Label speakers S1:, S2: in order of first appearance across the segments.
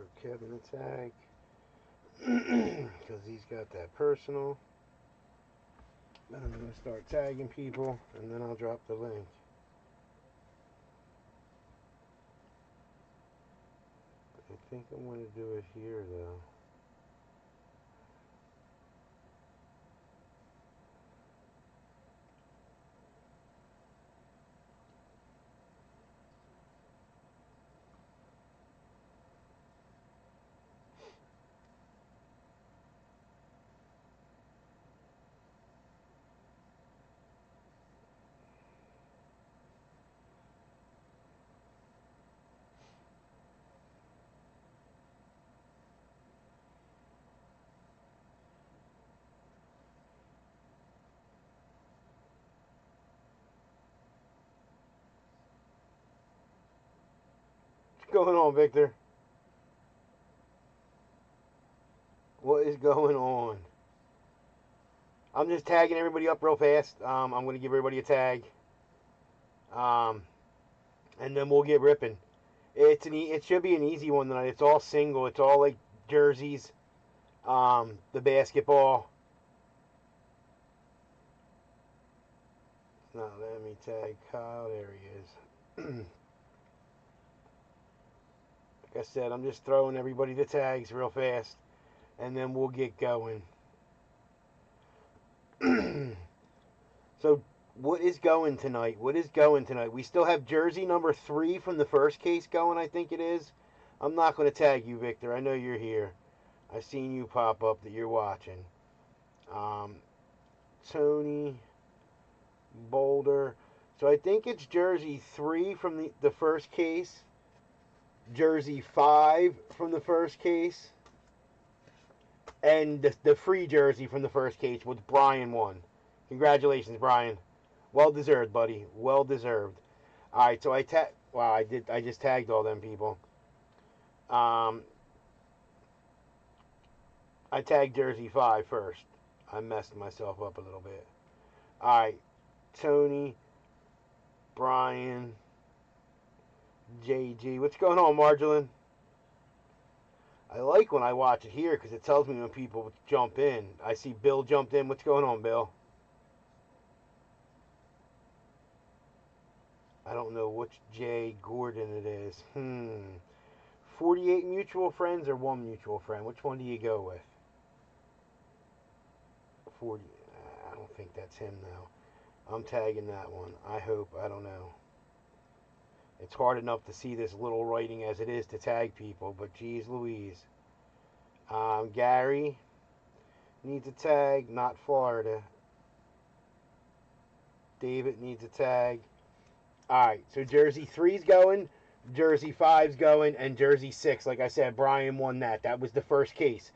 S1: throw Kevin a tag because he's got that personal. Then I'm going to start tagging people, and then I'll drop the link. I think I'm going to do it here, though. What's going on, Victor? What is going on? I'm just tagging everybody up real fast. I'm going to give everybody a tag, um, and then we'll get ripping. It should be an easy one tonight. It's all single. It's all like jerseys. The basketball. Now let me tag Kyle. There he is. Like I said, I'm just throwing everybody the tags real fast, and then we'll get going. So, what is going tonight? What is going tonight? We still have jersey number 3 from the first case going, I think it is. I'm not going to tag you, Victor. I know you're here. I've seen you pop up that you're watching. Um, Tony, Boulder. So I think it's jersey 3 from the first case, jersey 5 from the first case, and the free jersey from the first case, which Brian won. Congratulations, Brian. Well deserved, buddy. Well deserved. All right, so Wow, I did. I just tagged all them people. Um, I tagged jersey 5 first. I messed myself up a little bit. All right, Tony, Brian, JG. What's going on, Marjolin? I like when I watch it here because it tells me when people jump in. I see Bill jumped in. What's going on, Bill? I don't know which Jay Gordon it is. 48 mutual friends or one mutual friend? Which one do you go with? 40. I don't think that's him, though. I'm tagging that one. I hope. I don't know. It's hard enough to see this little writing as it is to tag people, but geez Louise. Gary needs a tag, not Florida. David needs a tag. Alright, so Jersey 3's going, Jersey 5's going, and Jersey 6. Like I said, Brian won that. That was the first case.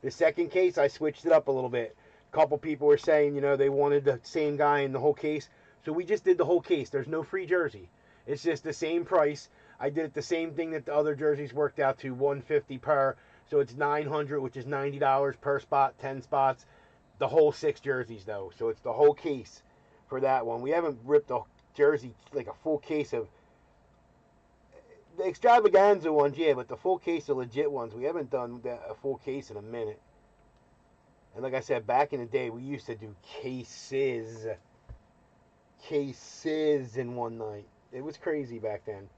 S1: The second case, I switched it up a little bit. A couple people were saying, they wanted the same guy in the whole case. So we just did the whole case. There's no free jersey. It's just the same price. I did it the same thing that the other jerseys worked out to, 150 per. So it's 900, which is $90 per spot, 10 spots. The whole 6 jerseys, though. So it's the whole case for that one. We haven't ripped the jersey, like a full case of the extravaganza ones, yeah, but the full case of legit ones, we haven't done a full case in a minute. And like I said, back in the day, we used to do cases in one night. It was crazy back then.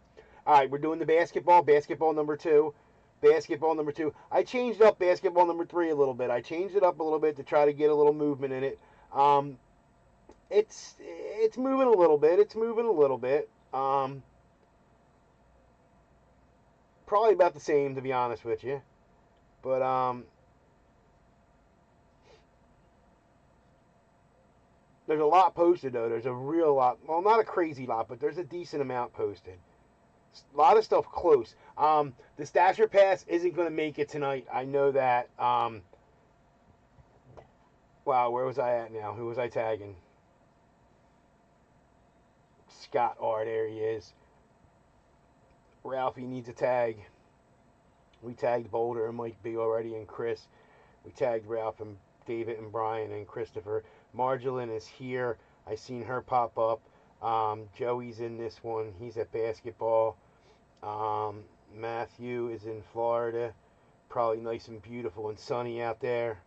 S1: All right, we're doing the basketball number 2. Basketball number 2. I changed up basketball number 3 a little bit. I changed it up a little bit to try to get a little movement in it. It's moving a little bit. It's moving a little bit. Probably about the same, to be honest with you. But there's a lot posted though. There's a real lot. Well, not a crazy lot, but there's a decent amount posted. A lot of stuff close. The Stasher Pass isn't going to make it tonight. I know that. Wow, where was I at now? Who was I tagging? Scott R. There he is. Ralphie needs a tag. We tagged Boulder and Mike B already, and Chris. We tagged Ralph and David and Brian and Christopher. Marjolin is here. I seen her pop up. Joey's in this one. He's at basketball. Matthew is in Florida. Probably nice and beautiful and sunny out there.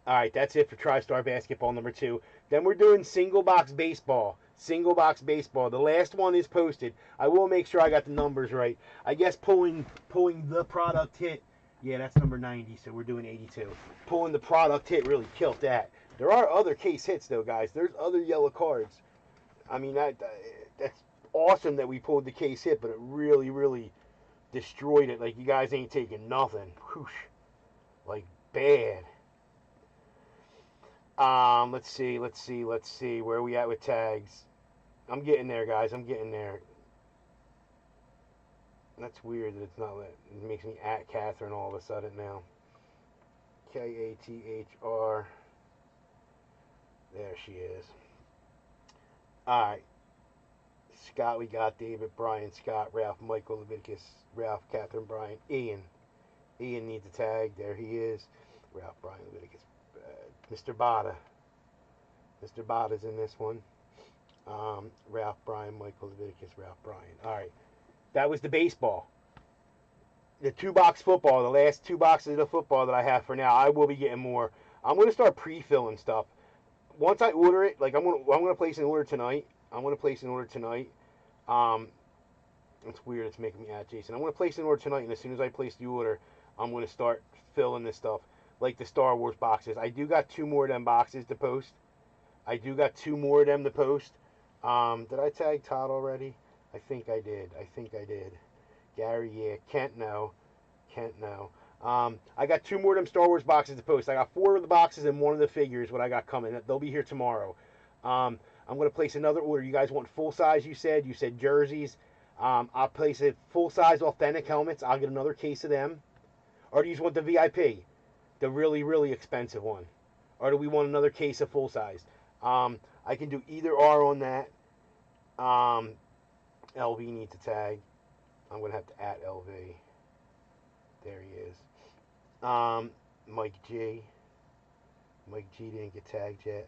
S1: All right, that's it for TriStar Basketball number 2. Then we're doing single box baseball. Single box baseball. The last one is posted. I will make sure I got the numbers right. I guess pulling the product hit. Yeah, that's number 90, so we're doing 82. Pulling the product hit really killed that. There are other case hits though, guys. There's other yellow cards. I mean, that's awesome that we pulled the case hit, but it really destroyed it. Like, you guys ain't taking nothing. Whoosh. Like, bad. Let's see. Where are we at with tags? I'm getting there, guys. I'm getting there. That's weird that it's not let. It makes me at Catherine all of a sudden now. Kathr. There she is. Alright. Scott, we got David, Brian, Scott, Ralph, Michael, Leviticus, Ralph, Catherine, Brian, Ian. Ian needs a tag. There he is. Ralph, Brian, Leviticus. Mr. Bada. Mr. Bada's in this one. Ralph, Brian, Michael, Leviticus, Ralph, Brian. All right. That was the baseball. The 2-box football, the last 2 boxes of football that I have for now. I will be getting more. I'm going to start pre-filling stuff. Once I order it, like I'm going to place an order tonight. It's weird. It's making me at Jason. I'm going to place an order tonight, and as soon as I place the order, I'm going to start filling this stuff. Like the Star Wars boxes. I do got 2 more of them boxes to post. Did I tag Todd already? I think I did. Gary, yeah. Kent, no. I got 2 more of them Star Wars boxes to post. I got 4 of the boxes and 1 of the figures, what I got coming. They'll be here tomorrow. I'm going to place another order. You guys want full size, you said? You said jerseys. I'll place it full size authentic helmets. I'll get another case of them. Or do you just want the VIP? The really expensive one, or do we want another case of full size? I can do either or on that. LV needs a tag. I'm gonna have to at LV. There he is. Mike G. Mike G didn't get tagged yet.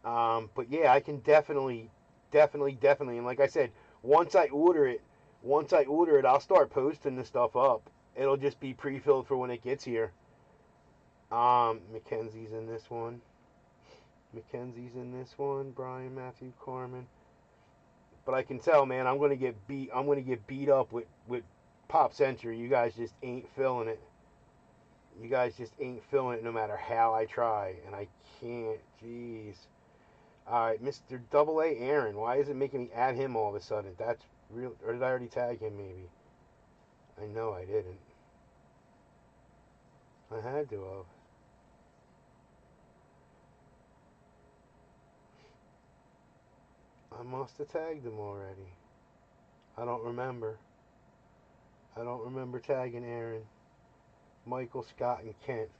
S1: But yeah, I can definitely, and like I said, once I order it, I'll start posting this stuff up. It'll just be pre-filled for when it gets here. Mackenzie's in this one. Brian, Matthew, Carmen. But I can tell, man, I'm gonna get beat up with Pop Century. You guys just ain't feeling it. No matter how I try, and I can't. Jeez. All right, Mr. Double A Aaron. Why is it making me add him all of a sudden? That's real. Or did I already tag him? Maybe. I know I didn't. I had to have. I must have tagged him already. I don't remember tagging Aaron, Michael, Scott, and Kent.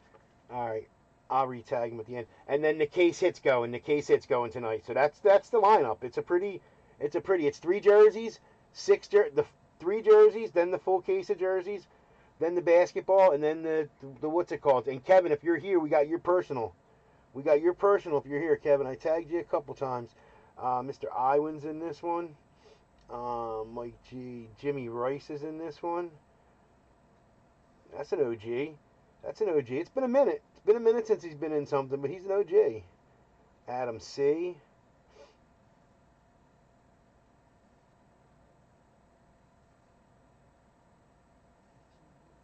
S1: Alright, I'll re-tag him at the end. And then the case hit's going. Tonight. So that's the lineup. It's 3 jerseys, 3 jerseys, then the full case of jerseys, then the basketball, and then the what's it called? And Kevin, if you're here, we got your personal. If you're here, Kevin. I tagged you a couple times. Mr. Iwan's in this one. Mike G. Jimmy Rice is in this one. That's an OG. It's been a minute. Since he's been in something, but he's an OG. Adam C.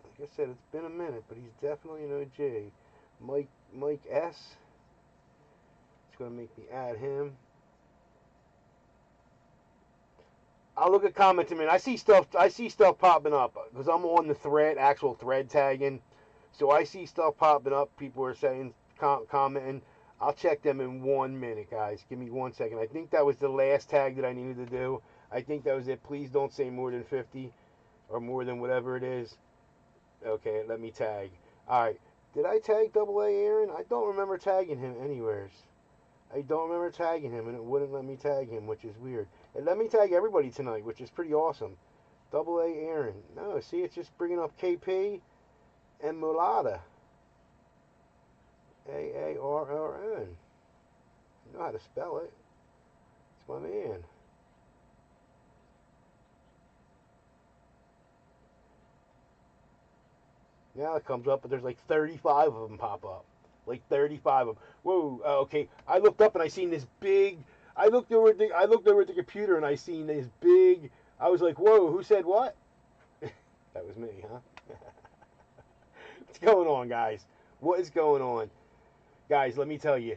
S1: Like I said, it's been a minute, but he's definitely an OG. Mike S. It's going to make me add him. I'll look at comments a minute. I see stuff popping up because I'm on the thread, actual thread tagging. So I see stuff popping up. People are saying, commenting. I'll check them in 1 minute, guys. Give me 1 second. I think that was the last tag that I needed to do. I think that was it. Please don't say more than 50 or more than whatever it is. Okay, let me tag. All right. Did I tag Double A Aaron? I don't remember tagging him anywheres. And it wouldn't let me tag him, which is weird. It let me tag everybody tonight, which is pretty awesome. Double A Aaron. No, see, it's just bringing up KP and Mulata. AARRN. You know how to spell it. It's my man. Now it comes up, but there's like 35 of them pop up. Like 35 of them. Whoa, okay. I looked up and I seen this big. I looked over at the computer and I seen this big. I was like, whoa, who said what? That was me, huh? What's going on, guys? What is going on? Guys, let me tell you.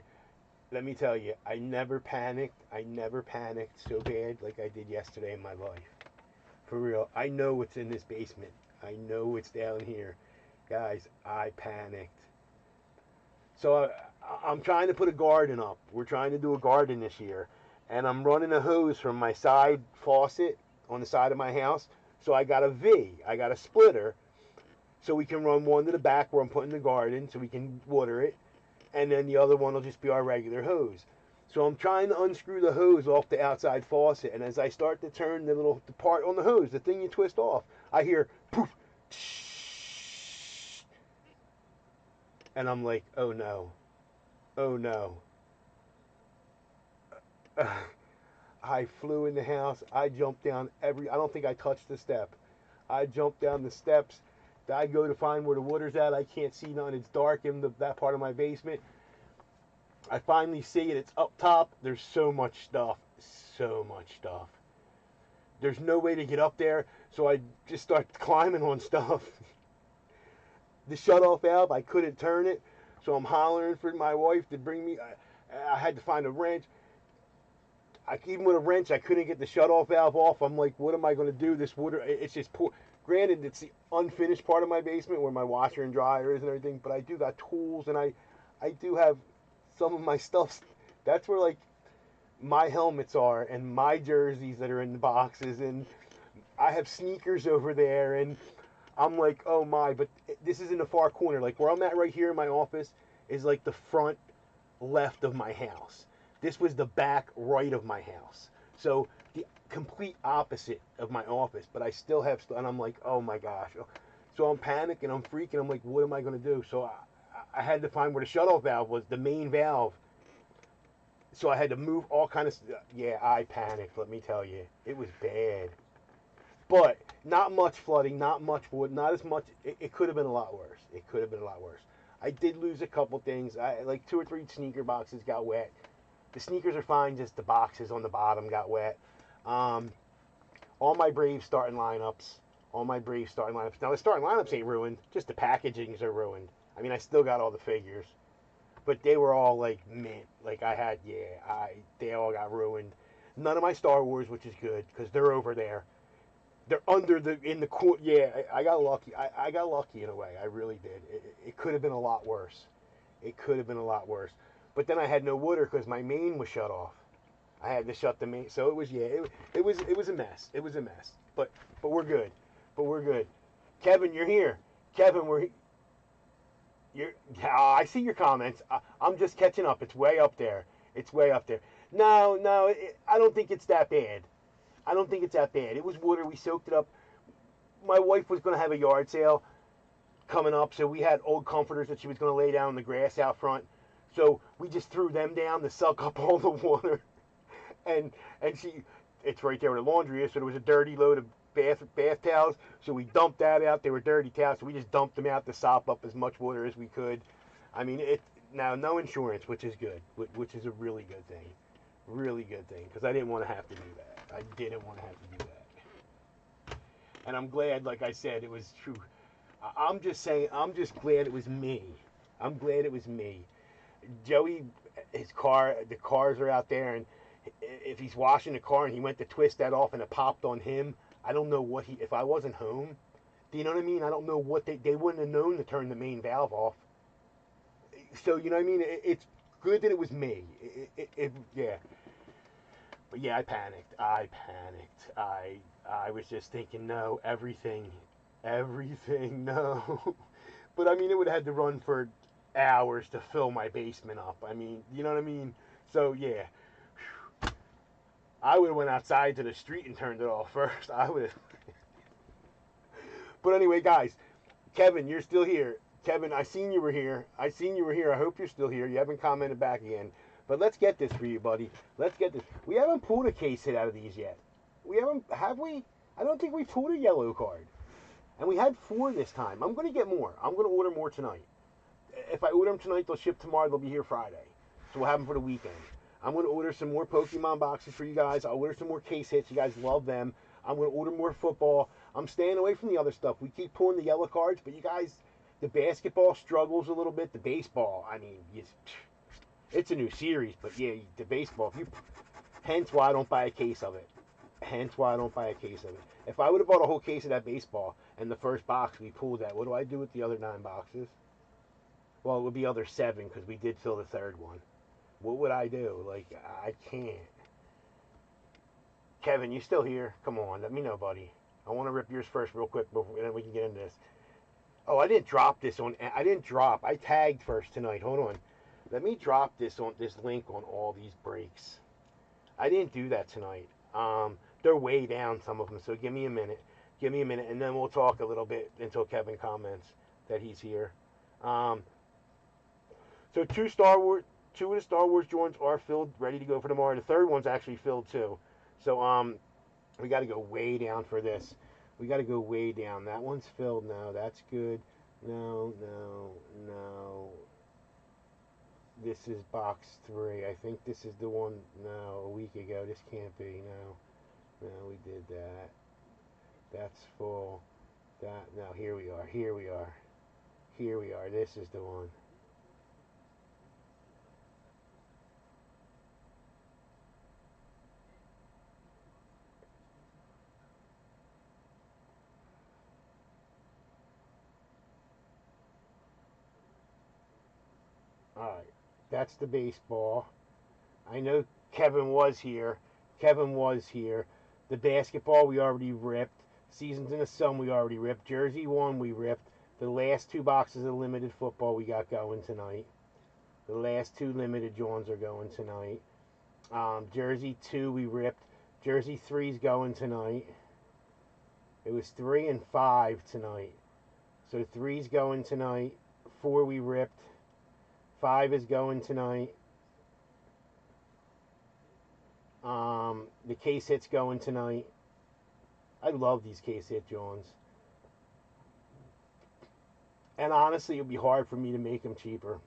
S1: Let me tell you. I never panicked. I never panicked so bad like I did yesterday in my life. For real. I know what's in this basement. I know what's down here. Guys, I panicked. So I'm trying to put a garden up. We're trying to do a garden this year. And I'm running a hose from my side faucet on the side of my house. So I got a V. I got a splitter. So we can run one to the back where I'm putting the garden so we can water it. And then the other one will just be our regular hose. So I'm trying to unscrew the hose off the outside faucet. And as I start to turn the part on the hose, the thing you twist off, I hear poof. And I'm like, oh no. Oh no. I flew in the house. I jumped down I don't think I touched the step. I jumped down the steps. I go to find where the water's at. I can't see none. It's dark in that part of my basement. I finally see it. It's up top. There's so much stuff. So much stuff. There's no way to get up there. So I just start climbing on stuff. The shut-off valve, I couldn't turn it. So I'm hollering for my wife to bring me. I had to find a wrench. Even with a wrench, I couldn't get the shut-off valve off. I'm like, what am I going to do? This water, it's just poor. Granted, it's the unfinished part of my basement where my washer and dryer is and everything, but I do got tools, and I do have some of my stuff. That's where, like, my helmets are and my jerseys that are in the boxes, and I have sneakers over there, and I'm like, oh my, but this is in the far corner. Like, where I'm at right here in my office is, like, the front left of my house. This was the back right of my house. So the complete opposite of my office, but I still have, and I'm like, oh my gosh. So I'm panicking, I'm freaking, I'm like, what am I going to do? So I had to find where the shutoff valve was, the main valve. So I had to move all kind of, yeah, I panicked, let me tell you. It was bad. But not much flooding, not much wood, not as much. It could have been a lot worse. It could have been a lot worse. I did lose a couple things. Like 2 or 3 sneaker boxes got wet. The sneakers are fine, just the boxes on the bottom got wet. All my Braves starting lineups. All my Braves starting lineups. Now, the starting lineups ain't ruined. Just the packagings are ruined. I mean, I still got all the figures. But they were all, like, mint. Like, they all got ruined. None of my Star Wars, which is good, because they're over there. They're in the cool. Yeah, I got lucky. I got lucky in a way. I really did. It could have been a lot worse. It could have been a lot worse. But then I had no water because my main was shut off. I had to shut the main. So it was it was a mess. It was a mess. But we're good. But we're good. Kevin, you're here. Kevin, you're. I see your comments. I'm just catching up. It's way up there. It's way up there. No, I don't think it's that bad. I don't think it's that bad. It was water. We soaked it up. My wife was going to have a yard sale coming up, so we had old comforters that she was going to lay down in the grass out front. So we just threw them down to suck up all the water. And it's right there where the laundry is, so there was a dirty load of bath towels. So we dumped that out. They were dirty towels, so we just dumped them out to sop up as much water as we could. I mean, now no insurance, which is good, which is a really good thing. Really good thing, because I didn't want to have to do that. I didn't want to have to do that. And I'm glad, like I said, it was true. I'm just saying, I'm just glad it was me. I'm glad it was me. Joey, the cars are out there, and if he's washing the car and he went to twist that off and it popped on him, I don't know if I wasn't home, do you know what I mean? I don't know what they wouldn't have known to turn the main valve off. So, you know what I mean? It's good that it was me. Yeah. But yeah, I panicked. I was just thinking, no, everything, no. But I mean, it would have had to run for hours to fill my basement up. I mean, you know what I mean? So yeah, I would have went outside to the street and turned it off first. I would have. But anyway, guys, Kevin, you're still here. Kevin, I seen you were here. I hope you're still here. You haven't commented back again. But let's get this for you, buddy. Let's get this. We haven't pulled a case hit out of these yet. We haven't, have we? I don't think we pulled a yellow card. And we had 4 this time. I'm going to get more. I'm going to order more tonight. If I order them tonight, they'll ship tomorrow. They'll be here Friday. So we'll have them for the weekend. I'm going to order some more Pokemon boxes for you guys. I'll order some more case hits. You guys love them. I'm going to order more football. I'm staying away from the other stuff. We keep pulling the yellow cards, but you guys, the basketball struggles a little bit. The baseball, I mean, it's a new series, but yeah, the baseball. Hence why I don't buy a case of it. Hence why I don't buy a case of it. If I would have bought a whole case of that baseball and the first box we pulled that, what do I do with the other 9 boxes? Well, it would be other 7 because we did fill the third one. What would I do? Like, I can't. Kevin, you still here? Come on, let me know, buddy. I want to rip yours first real quick before then we can get into this. Oh, I didn't drop this on. I didn't drop. I tagged first tonight. Hold on. Let me drop this link on all these breaks. I didn't do that tonight. They're way down, some of them. So give me a minute. Give me a minute, and then we'll talk a little bit until Kevin comments that he's here. So two of the Star Wars joints are filled, ready to go for tomorrow. The third one's actually filled too. So we got to go way down for this. We got to go way down. That one's filled now. That's good. No. This is box 3. I think this is the one. No, a week ago. This can't be. No, we did that. That's full. No, here we are. Here we are. This is the one. All right. That's the baseball. I know Kevin was here. The basketball we already ripped. Seasons in the Sun we already ripped. Jersey 1 we ripped. The last 2 boxes of limited football we got going tonight. The last 2 limited Johns are going tonight. Jersey 2 we ripped. Jersey 3's going tonight. It was 3 and 5 tonight. So 3's going tonight. 4 we ripped. 5 is going tonight. The case hit's going tonight. I love these case hit Johns. And honestly, it would be hard for me to make them cheaper.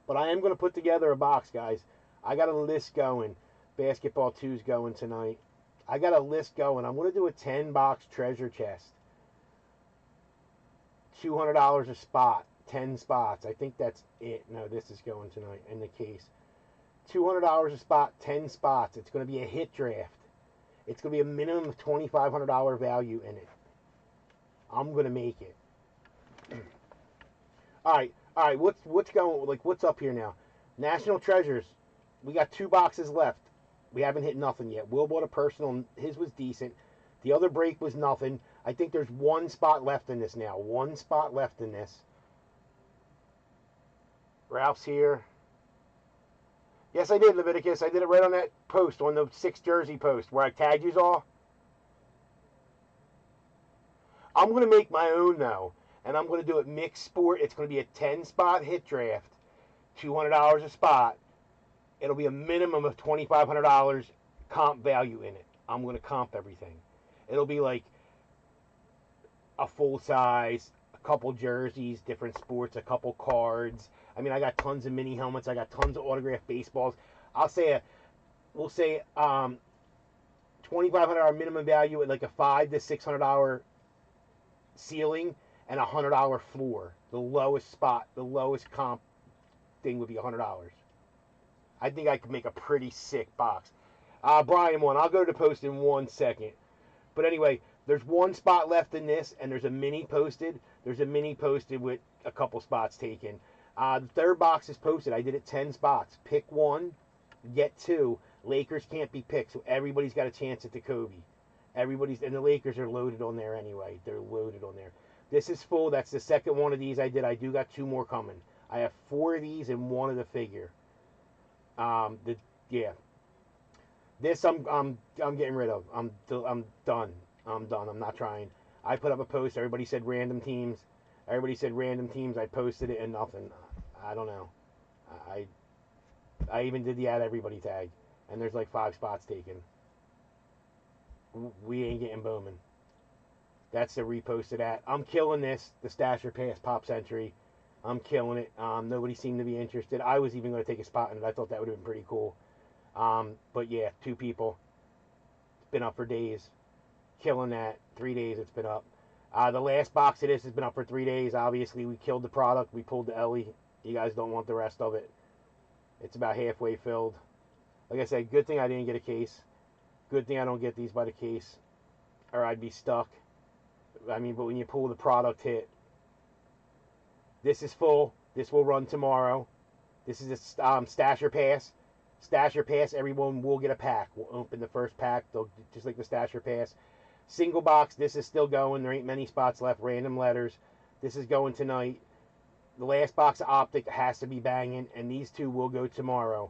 S1: But I am going to put together a box, guys. I got a list going. Basketball 2's going tonight. I got a list going. I'm going to do a 10-box treasure chest. $200 a spot. 10 spots. I think that's it. No, this is going tonight in the case. $200 a spot, 10 spots. It's going to be a hit draft. It's going to be a minimum of $2,500 value in it. I'm going to make it. All right. What's going? Like, what's up here now? National Treasures. We got 2 boxes left. We haven't hit nothing yet. Will bought a personal. His was decent. The other break was nothing. I think there's 1 spot left in this now. 1 spot left in this. Ralph's here. Yes, I did, Leviticus. I did it right on that post, on the 6 jersey post, where I tagged you all. I'm going to make my own, though, and I'm going to do it mixed sport. It's going to be a 10-spot hit draft, $200 a spot. It'll be a minimum of $2,500 comp value in it. I'm going to comp everything. It'll be like a full size, a couple jerseys, different sports, a couple cards. I mean, I got tons of mini helmets. I got tons of autographed baseballs. We'll say $2,500 minimum value at like a $500 to $600 ceiling and $100 floor. The lowest spot, the lowest comp thing would be $100. I think I could make a pretty sick box. Brian won. I'll go to the post in 1 second. But anyway, there's 1 spot left in this, and there's a mini posted. There's a mini posted with a couple spots taken. The third box is posted. I did it 10 spots. Pick 1, get 2. Lakers can't be picked, so everybody's got a chance at the Kobe. And the Lakers are loaded on there anyway. They're loaded on there. This is full. That's the second one of these I did. I do got 2 more coming. I have 4 of these and 1 of the figure. This I'm getting rid of. I'm done. I'm done. I'm not trying. I put up a post. Everybody said random teams. I posted it and nothing. I don't know. I even did the add everybody tag, and there's like 5 spots taken. We ain't getting Bowman. That's the repost of that. I'm killing this. The Stasher Pass Pop Century. I'm killing it. Nobody seemed to be interested. I was even going to take a spot in it. I thought that would have been pretty cool. But yeah, 2 people. It's been up for days. Killing that. 3 days it's been up. The last box of this has been up for 3 days. Obviously, we killed the product. We pulled the Ellie. You guys don't want the rest of it. It's about halfway filled. Like I said, good thing I didn't get a case. Good thing I don't get these by the case, or I'd be stuck. I mean, but when you pull the product hit, this is full. This will run tomorrow. This is a Stasher Pass. Stasher Pass, everyone will get a pack. We'll open the first pack, just like the Stasher Pass. Single box, this is still going. There ain't many spots left. Random letters. This is going tonight. The last box of Optic has to be banging, and these 2 will go tomorrow.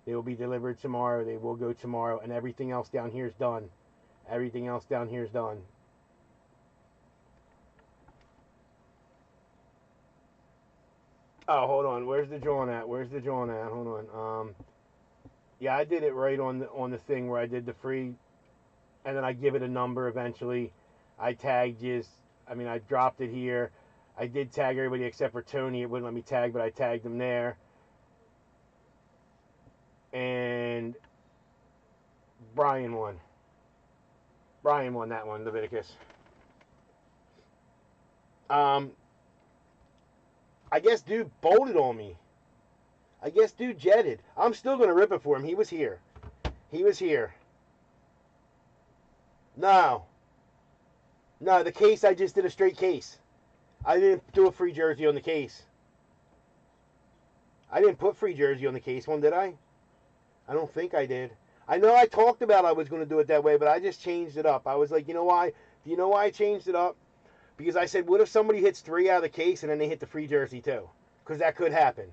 S1: They will be delivered tomorrow. They will go tomorrow, and everything else down here is done. Everything else down here is done. Oh, hold on. Where's the John at? Where's the John at? Hold on. Yeah, I did it right on the thing where I did the free, and then I give it a number eventually. I tagged you. I mean, I dropped it here. I did tag everybody except for Tony. It wouldn't let me tag, but I tagged him there. And Brian won. Brian won that one, Leviticus. I guess dude bolted on me. I guess dude jetted. I'm still going to rip it for him. He was here. He was here. No. No, the case, I just did a straight case. I didn't do a free jersey on the case. I didn't put free jersey on the case one, did I? I don't think I did. I know I talked about I was going to do it that way, but I just changed it up. I was like, you know why? Do you know why I changed it up? Because I said, what if somebody hits 3 out of the case and then they hit the free jersey too? Because that could happen.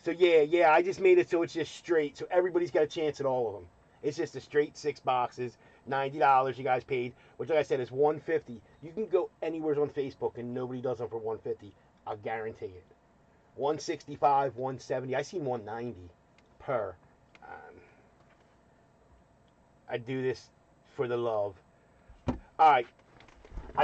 S1: So yeah, I just made it so it's just straight. So everybody's got a chance at all of them. It's just a straight 6 boxes, $90 you guys paid, which like I said is $150. You can go anywhere on Facebook and nobody does them for $150. I'll guarantee it. $165, $170. I seen $190 per. I do this for the love. All right.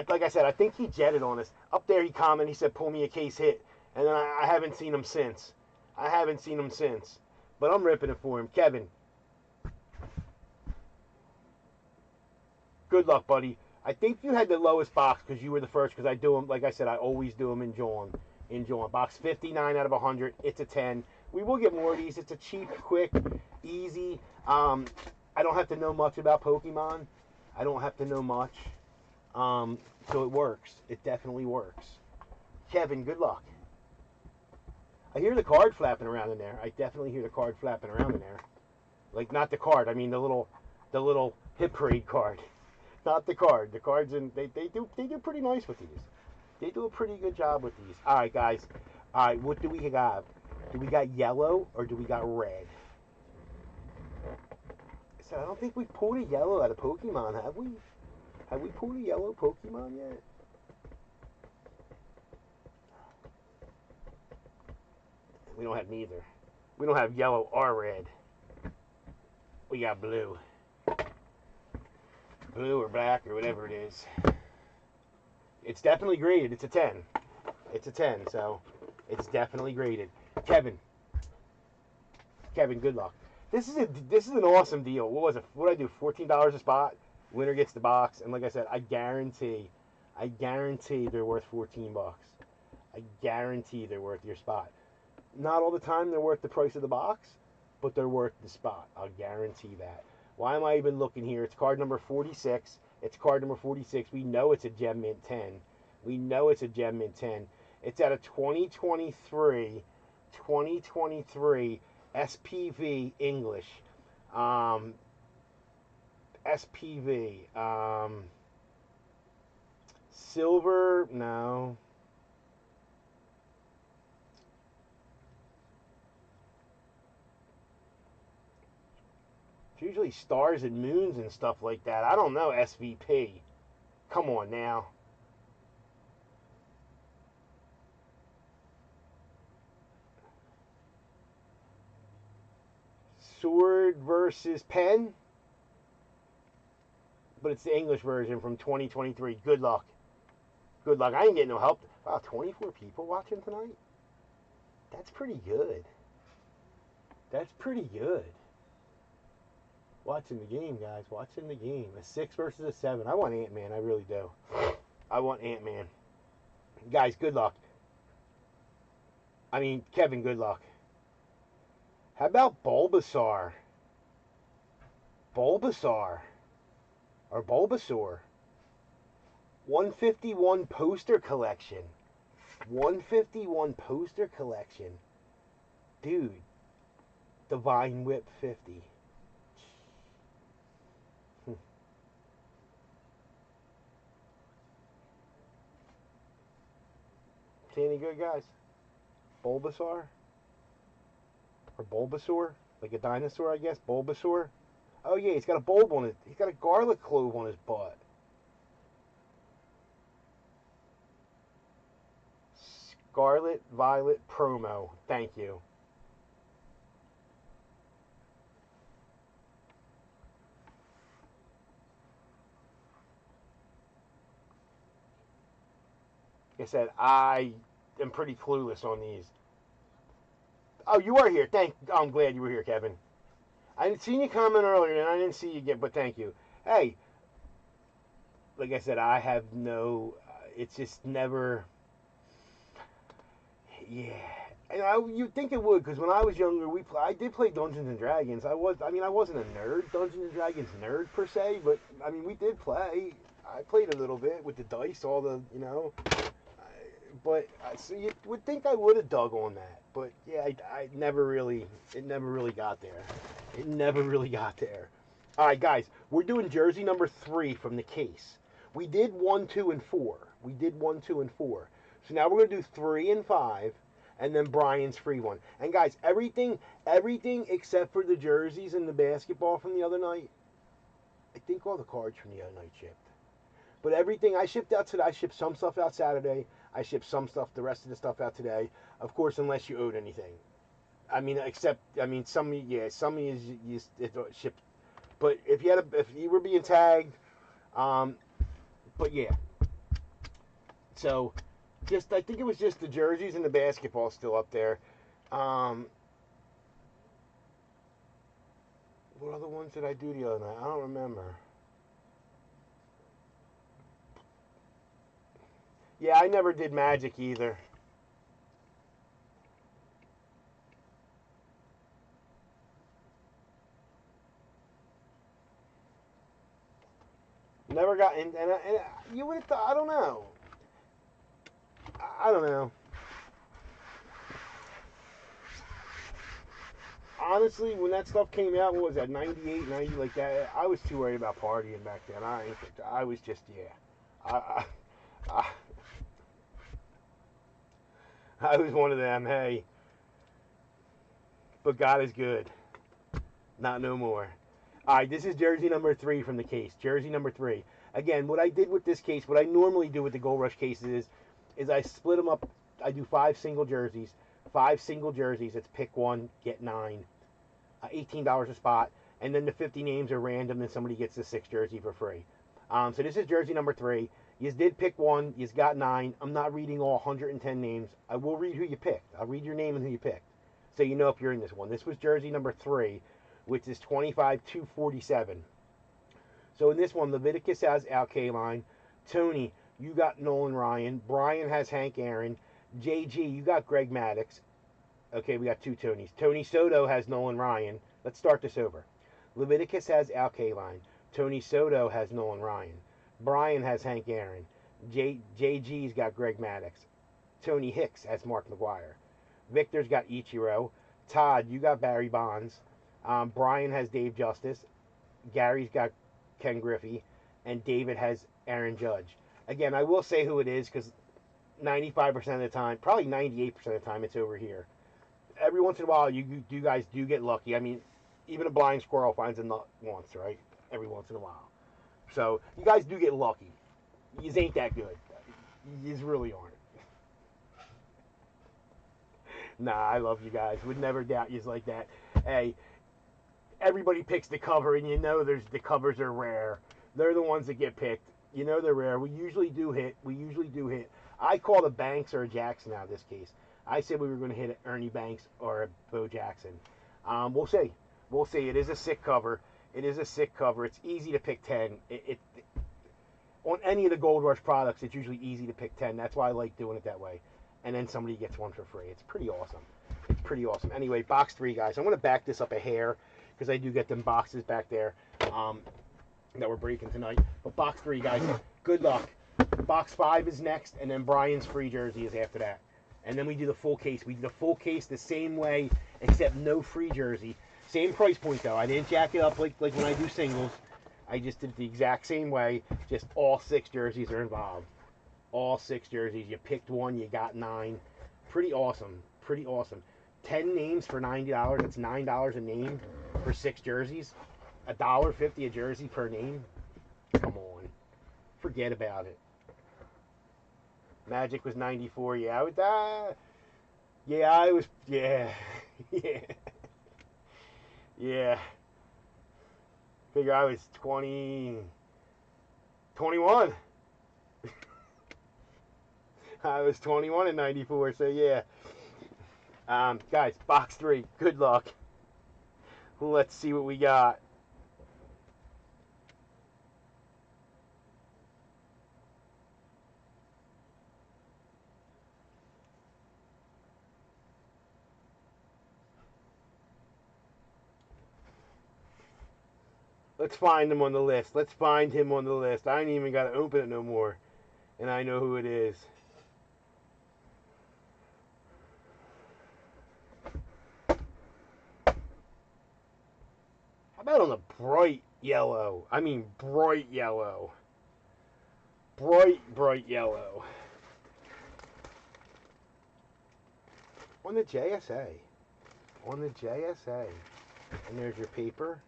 S1: Like I said, I think he jetted on us. Up there he commented, he said, pull me a case hit. And then I haven't seen him since. I haven't seen him since. But I'm ripping it for him. Kevin. Good luck, buddy. I think you had the lowest box because you were the first because I do them, like I said, I always do them in John. Box 59 out of 100. It's a 10. We will get more of these. It's a cheap, quick, easy. I don't have to know much about Pokemon. I don't have to know much. So it works. It definitely works. Kevin, good luck. I hear the card flapping around in there. I definitely hear the card flapping around in there. Like, not the card. I mean the little hip parade card. Not the card. The cards, and they do pretty nice with these. They do a pretty good job with these. All right, guys. All right, what do we got? Do we got yellow or do we got red? So I don't think we pulled a yellow out of Pokemon, have we? Have we pulled a yellow Pokemon yet? We don't have neither. We don't have yellow or red. We got blue. Blue or black or whatever it is. It's definitely graded. It's a 10. It's a 10, so it's definitely graded. Kevin, good luck. This is an awesome deal. What was it? What did I do? $14 a spot. Winner gets the box, and like I said, I guarantee they're worth $14. I guarantee they're worth your spot. Not all the time they're worth the price of the box, but they're worth the spot. I'll guarantee that. Why am I even looking here? It's card number 46. It's card number 46. We know it's a Gem Mint 10. We know it's a Gem Mint 10. It's at a 2023 SPV English. SPV. Silver, no. It's usually stars and moons and stuff like that. I don't know, SVP. Come on now. Sword versus Pen. But it's the English version from 2023. Good luck. Good luck. I ain't getting no help. Wow, 24 people watching tonight? That's pretty good. That's pretty good. Watching the game, guys. Watching the game. A 6 versus a 7. I want Ant-Man. I really do. I want Ant-Man. Guys, good luck. I mean, Kevin, good luck. How about Bulbasaur? Bulbasaur. Or Bulbasaur. 151 poster collection. 151 poster collection. Dude. Divine Whip 50. See any good, guys? Bulbasaur? Or Bulbasaur? Like a dinosaur, I guess? Bulbasaur? Oh yeah, he's got a bulb on it. He's got a garlic clove on his butt. Scarlet Violet promo. Thank you. Like I said, I am pretty clueless on these. Oh, you are here. I'm glad you were here, Kevin. I didn't see you comment earlier, and I didn't see you get, but thank you. Hey, like I said, I have no. It's just never. Yeah, and you'd think it would, because when I was younger, I did play Dungeons and Dragons. I wasn't a nerd, Dungeons and Dragons nerd per se, but I mean, we did play. I played a little bit with the dice, all the, but so you would think I would have dug on that, but yeah, I never really. It never really got there. It never really got there. All right, guys, we're doing jersey number 3 from the case. We did 1, 2, and 4. We did 1, 2, and 4. So now we're gonna do 3 and 5, and then Brian's free one. And guys, everything except for the jerseys and the basketball from the other night. I think all the cards from the other night shipped. But everything I shipped out today. I shipped some stuff out Saturday. I shipped some stuff, the rest of the stuff out today. Of course, unless you owed anything. I mean, some of you shipped. But if you were being tagged, but yeah. So, I think it was just the jerseys and the basketball still up there. What other ones did I do the other night? I don't remember. Yeah, I never did Magic either. Never got in, and you would have thought. I don't know. I don't know. Honestly, when that stuff came out, what was that, 98, 90, like that? I was too worried about partying back then. I was just, yeah. I, I was one of them, hey. But God is good. Not no more. All right, this is jersey number 3 from the case. Jersey number 3. Again, what I did with this case, what I normally do with the Gold Rush cases is I split them up. I do 5 single jerseys. 5 single jerseys. It's pick 1, get 9. $18 a spot. And then the 50 names are random, and somebody gets the 6th jersey for free. So this is jersey number 3. You did pick 1. You got 9. I'm not reading all 110 names. I will read who you picked. I'll read your name and who you picked, so you know if you're in this one. This was jersey number 3, which is 25-247. So in this one, Leviticus has Al Kaline. Tony, you got Nolan Ryan. Brian has Hank Aaron. JG, you got Greg Maddux. Okay, we got 2 Tonys. Tony Soto has Nolan Ryan. Let's start this over. Leviticus has Al Kaline. Tony Soto has Nolan Ryan. Brian has Hank Aaron. JG's got Greg Maddux. Tony Hicks has Mark McGwire. Victor's got Ichiro. Todd, you got Barry Bonds. Brian has Dave Justice. Gary's got Ken Griffey. And David has Aaron Judge. Again, I will say who it is because 95% of the time, probably 98% of the time, it's over here. Every once in a while, you guys do get lucky. I mean, even a blind squirrel finds a nut once, right? Every once in a while. So, you guys do get lucky. You ain't that good. You really aren't. Nah, I love you guys. Would never doubt you like that. Hey, everybody picks the cover, and you know the covers are rare. They're the ones that get picked. You know they're rare. We usually do hit. We usually do hit. I call a Banks or a Jackson out of this case. I said we were going to hit an Ernie Banks or a Bo Jackson. We'll see. We'll see. It is a sick cover. It is a sick cover. It's easy to pick 10. On any of the Gold Rush products, it's usually easy to pick 10. That's why I like doing it that way. And then somebody gets one for free. It's pretty awesome. It's pretty awesome. Anyway, box 3, guys. I'm going to back this up a hair because I do get them boxes back there that we're breaking tonight. But box 3, guys, good luck. Box 5 is next, and then Brian's free jersey is after that. And then we do the full case. We do the full case the same way, except no free jersey. Same price point, though. I didn't jack it up like when I do singles. I just did it the exact same way. Just all 6 jerseys are involved. All 6 jerseys. You picked one, you got 9. Pretty awesome. Pretty awesome. 10 names for $90. That's $9 a name for 6 jerseys. $1.50 a jersey per name. Come on. Forget about it. Magic was 94. Yeah, I was yeah, I was yeah. Yeah. Yeah. Figure I was 21. I was 21 in 94, so yeah. Guys, box 3. Good luck. Let's see what we got. Let's find him on the list. Let's find him on the list. I ain't even got to open it no more. And I know who it is. How about on the bright yellow? I mean bright yellow. Bright yellow. On the JSA. On the JSA. And there's your paper.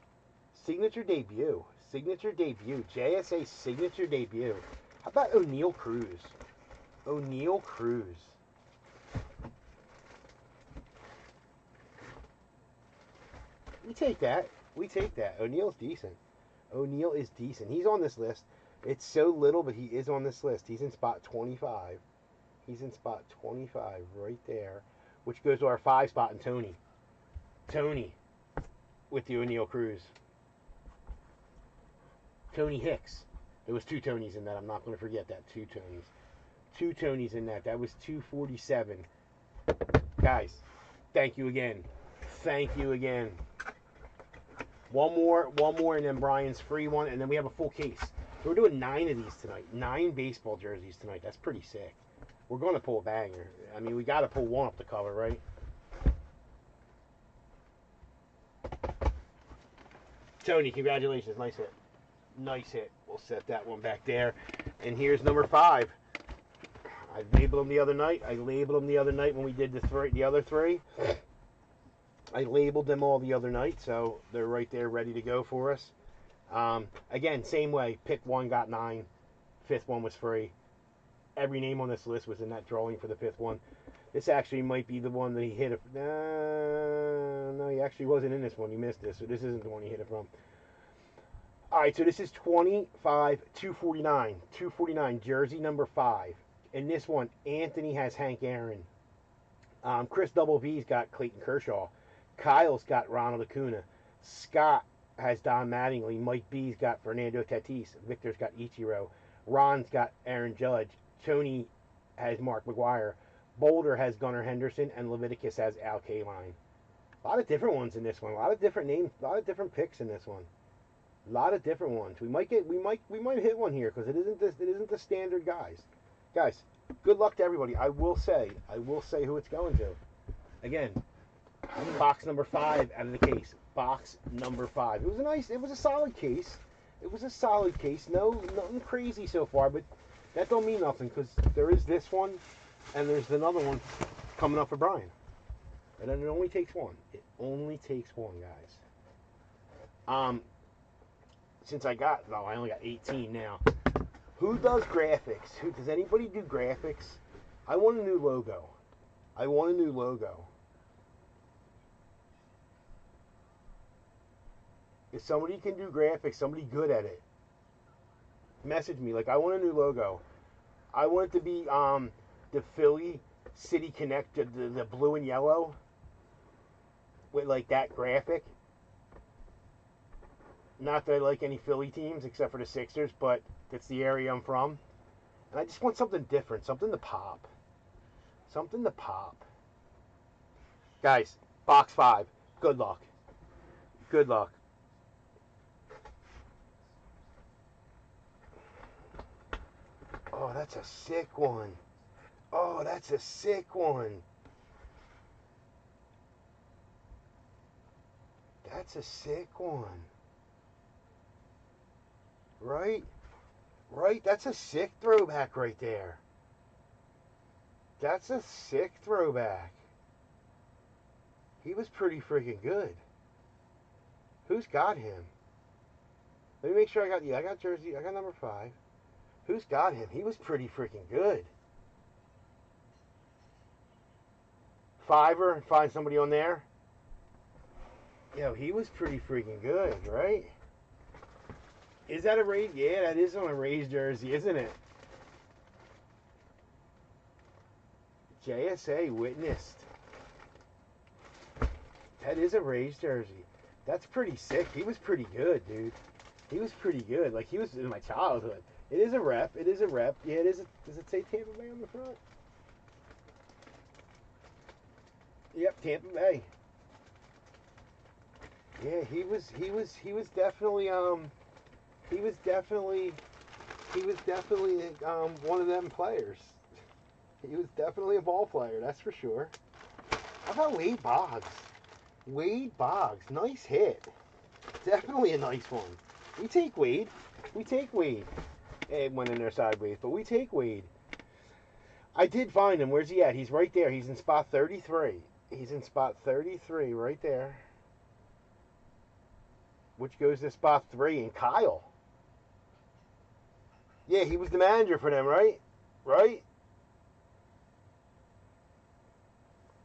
S1: Signature debut. Signature debut. JSA signature debut. How about O'Neal Cruz? O'Neal Cruz. We take that. We take that. O'Neal's decent. O'Neal is decent. He's on this list. It's so little, but he is on this list. He's in spot 25. He's in spot 25 right there, which goes to our 5 spot in Tony. Tony with the O'Neal Cruz. Tony Hicks. There was 2 Tonys in that. I'm not going to forget that. 2 Tonys. 2 Tonys in that. That was 247. Guys, thank you again. Thank you again. One more, and then Brian's free one, and then we have a full case. So we're doing 9 of these tonight. 9 baseball jerseys tonight. That's pretty sick. We're going to pull a banger. I mean, we got to pull one up the cover, right? Tony, congratulations. Nice hit. Nice hit. We'll set that one back there. And here's number 5. I labeled them the other night. When we did the other 3. I labeled them all the other night, so they're right there ready to go for us. Again, same way. Pick 1, got 9. 5th one was free. Every name on this list was in that drawing for the 5th one. This actually might be the one that he hit it. No, he actually wasn't in this one. He missed this, so this isn't the one he hit it from. All right, so this is 25, 249. 249, jersey number 5. In this one, Anthony has Hank Aaron. Chris Double V's got Clayton Kershaw. Kyle's got Ronald Acuna. Scott has Don Mattingly. Mike B's got Fernando Tatis. Victor's got Ichiro. Ron's got Aaron Judge. Tony has Mark McGwire. Boulder has Gunnar Henderson. And Leviticus has Al Kaline. A lot of different ones in this one. A lot of different names. A lot of different picks in this one. A lot of different ones. We might hit one here because it isn't the standard guys. Guys, good luck to everybody. I will say who it's going to. Again, box number 5 out of the case. Box number 5. It was a solid case. Nothing crazy so far, but that don't mean nothing because there is this one and there's another one coming up for Brian. And then it only takes one. It only takes one, guys. Since I only got 18 now. Who does graphics? Does anybody do graphics? I want a new logo. If somebody can do graphics, somebody good at it. Message me. Like, I want a new logo. I want it to be the Philly City Connect, the blue and yellow with like that graphic. Not that I like any Philly teams except for the Sixers, but that's the area I'm from. And I just want something different, something to pop. Something to pop. Guys, box 5. Good luck. Good luck. Oh, that's a sick one. Oh, that's a sick one. That's a sick one. Right? Right? That's a sick throwback right there. That's a sick throwback. He was pretty freaking good. Who's got him? Let me make sure I got you. I got jersey. I got number 5. Who's got him? He was pretty freaking good. Fiverr, find somebody on there. Yo, he was pretty freaking good, right? Is that a Rays? Yeah, that is on a Rays jersey, isn't it? JSA witnessed. That is a Rays jersey. That's pretty sick. He was pretty good, dude. He was pretty good. Like, he was in my childhood. It is a rep. It is a rep. Yeah, it is. Does it say Tampa Bay on the front? Yep, Tampa Bay. Yeah, he was definitely one of them players. He was definitely a ball player, that's for sure. How about Wade Boggs? Wade Boggs, nice hit. Definitely a nice one. We take Wade. We take Wade. It went in there sideways, but we take Wade. I did find him. Where's he at? He's right there. He's in spot 33. He's in spot 33 right there. Which goes to spot 3. And Kyle. Yeah, he was the manager for them, right? Right?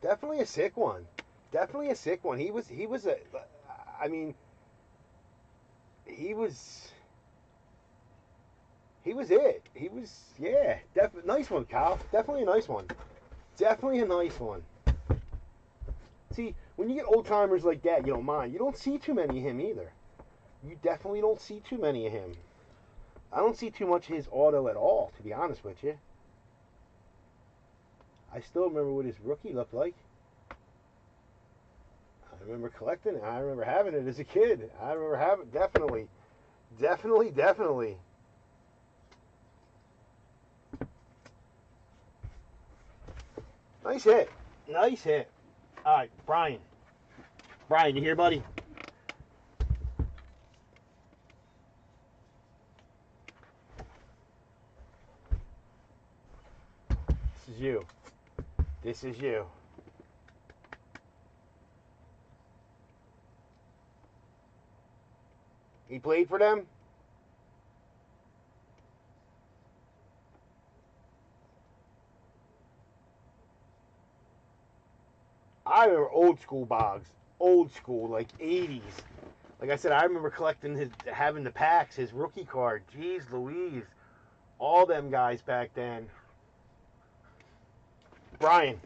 S1: Definitely a sick one. Definitely a sick one. He was a, I mean, he was it. He was, yeah. Nice one, Kyle. Definitely a nice one. Definitely a nice one. See, when you get old timers like that, you don't mind. You don't see too many of him either. You definitely don't see too many of him. I don't see too much of his auto at all, to be honest with you. I still remember what his rookie looked like. I remember collecting it. I remember having it as a kid. I remember having it. Definitely. Nice hit. Nice hit. All right, Brian. Brian, you here, buddy? This is you. This is you. He played for them? I remember old school Boggs. Old school, like 80s. Like I said, I remember collecting having the packs, his rookie card. Jeez Louise. All them guys back then. Brian.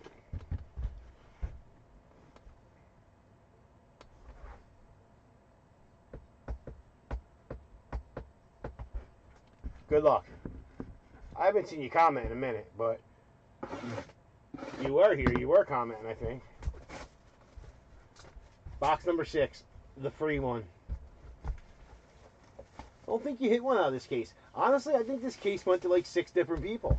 S1: Good luck. I haven't seen you comment in a minute, but you were here. You were commenting, I think. Box number 6, the free one. I don't think you hit one out of this case. Honestly, I think this case went to like 6 different people.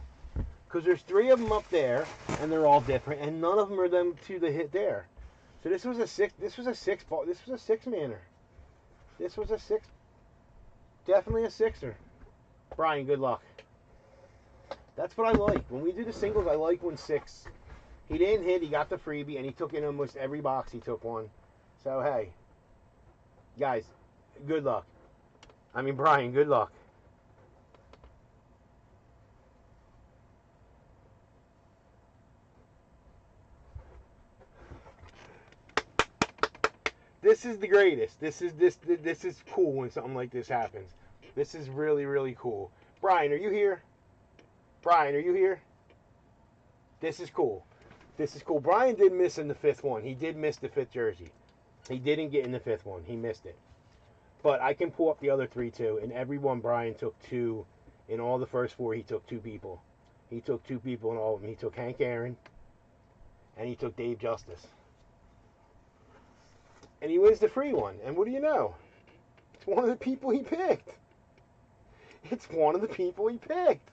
S1: Because there's 3 of them up there, and they're all different, and none of them are them 2 that hit there. So this was a 6. This was a 6-manner. This was a 6. Definitely a 6er. Brian, good luck. That's what I like. When we do the singles, I like when 6. He didn't hit. He got the freebie, and he took in almost every box. He took one. So, hey. Guys, good luck. I mean, Brian, good luck. This is the greatest. This is cool when something like this happens. This is really, really cool. Brian, are you here? Brian, are you here? This is cool. This is cool. Brian did miss in the fifth one. He did miss the fifth jersey. He didn't get in the fifth one. He missed it. But I can pull up the other three too. And every one Brian took two. In all the first four, he took two people. He took two people in all of them. He took Hank Aaron. And he took Dave Justice. And he wins the free one. And what do you know? It's one of the people he picked. It's one of the people he picked.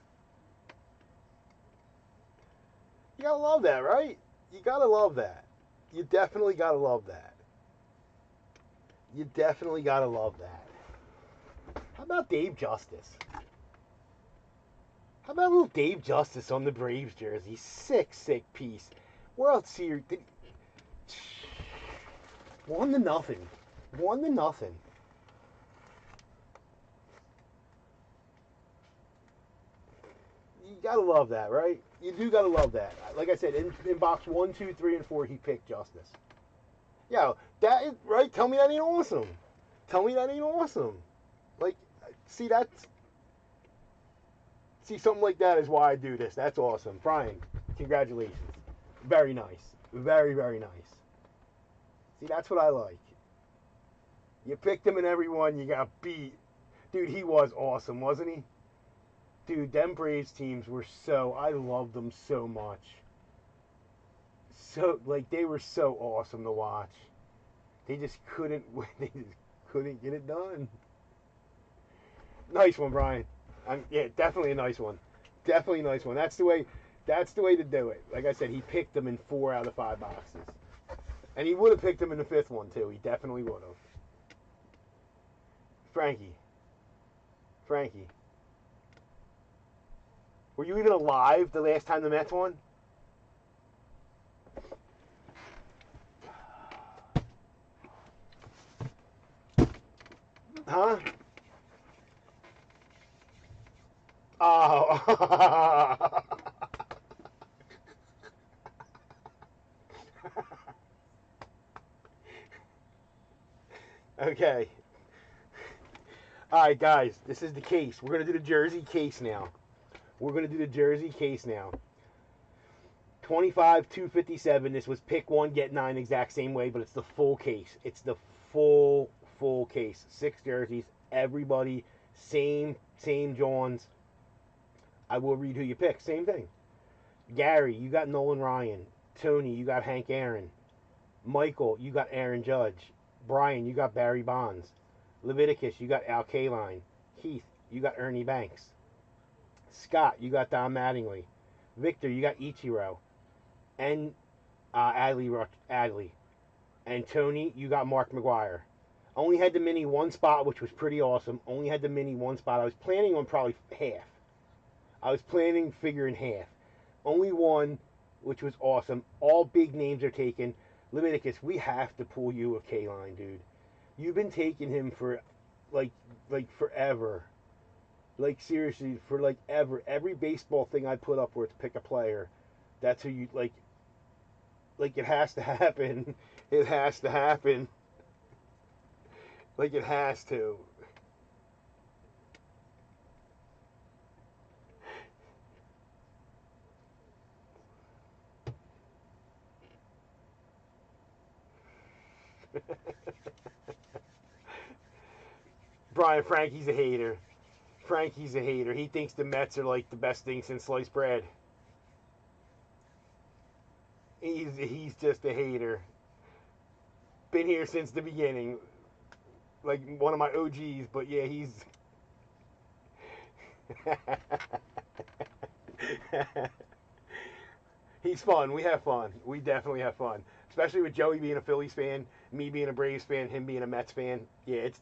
S1: You gotta love that, right? You gotta love that. You definitely gotta love that. You definitely gotta love that. How about Dave Justice? How about little Dave Justice on the Braves jersey? Sick piece. World Series. 1-0. 1-0. You gotta love that, right? You do gotta love that. Like I said, in box 1, 2, 3, and 4, he picked Justice. Yo, that is, right? Tell me that ain't awesome. Tell me that ain't awesome. Like, see something like that is why I do this. That's awesome. Brian, congratulations. Very nice. Very, very nice. See, that's what I like. You picked him in every one, you got beat. Dude, he was awesome, wasn't he? Dude, them Braves teams were I loved them so much. They were so awesome to watch. They just couldn't get it done. Nice one, Brian. Yeah, definitely a nice one. Definitely a nice one. That's the way to do it. Like I said, he picked them in 4 out of 5 boxes. And he would have picked them in the 5th one, too. He definitely would have. Frankie. Were you even alive the last time the Mets won? Huh? Oh. Okay. All right, guys. This is the case. We're going to do the jersey case now. 25, 257. This was pick 1, get 9 exact same way, but it's the full case. It's the full case. 6 jerseys. Everybody, same Johns. I will read who you pick. Same thing. Gary, you got Nolan Ryan. Tony, you got Hank Aaron. Michael, you got Aaron Judge. Brian, you got Barry Bonds. Leviticus, you got Al Kaline. Heath, you got Ernie Banks. Scott, you got Don Mattingly. Victor, you got Ichiro. And Adley. And Tony, you got Mark McGwire. Only had the mini one spot, which was pretty awesome. Only had the mini one spot. I was planning on probably half. I was planning figuring half. Only one, which was awesome. All big names are taken. Leviticus, we have to pull you a K-line, dude. You've been taking him for, like forever. Like, seriously, for, like, ever. Every baseball thing I put up where to pick a player, that's who you, like, it has to happen. It has to happen. Like, it has to. Brian, Frankie's a hater. Frankie's a hater. He thinks the Mets are like the best thing since sliced bread. He's just a hater. Been here since the beginning. Like one of my OGs, but yeah, he's he's fun. We have fun. We definitely have fun. Especially with Joey being a Phillies fan, me being a Braves fan, him being a Mets fan. Yeah, it's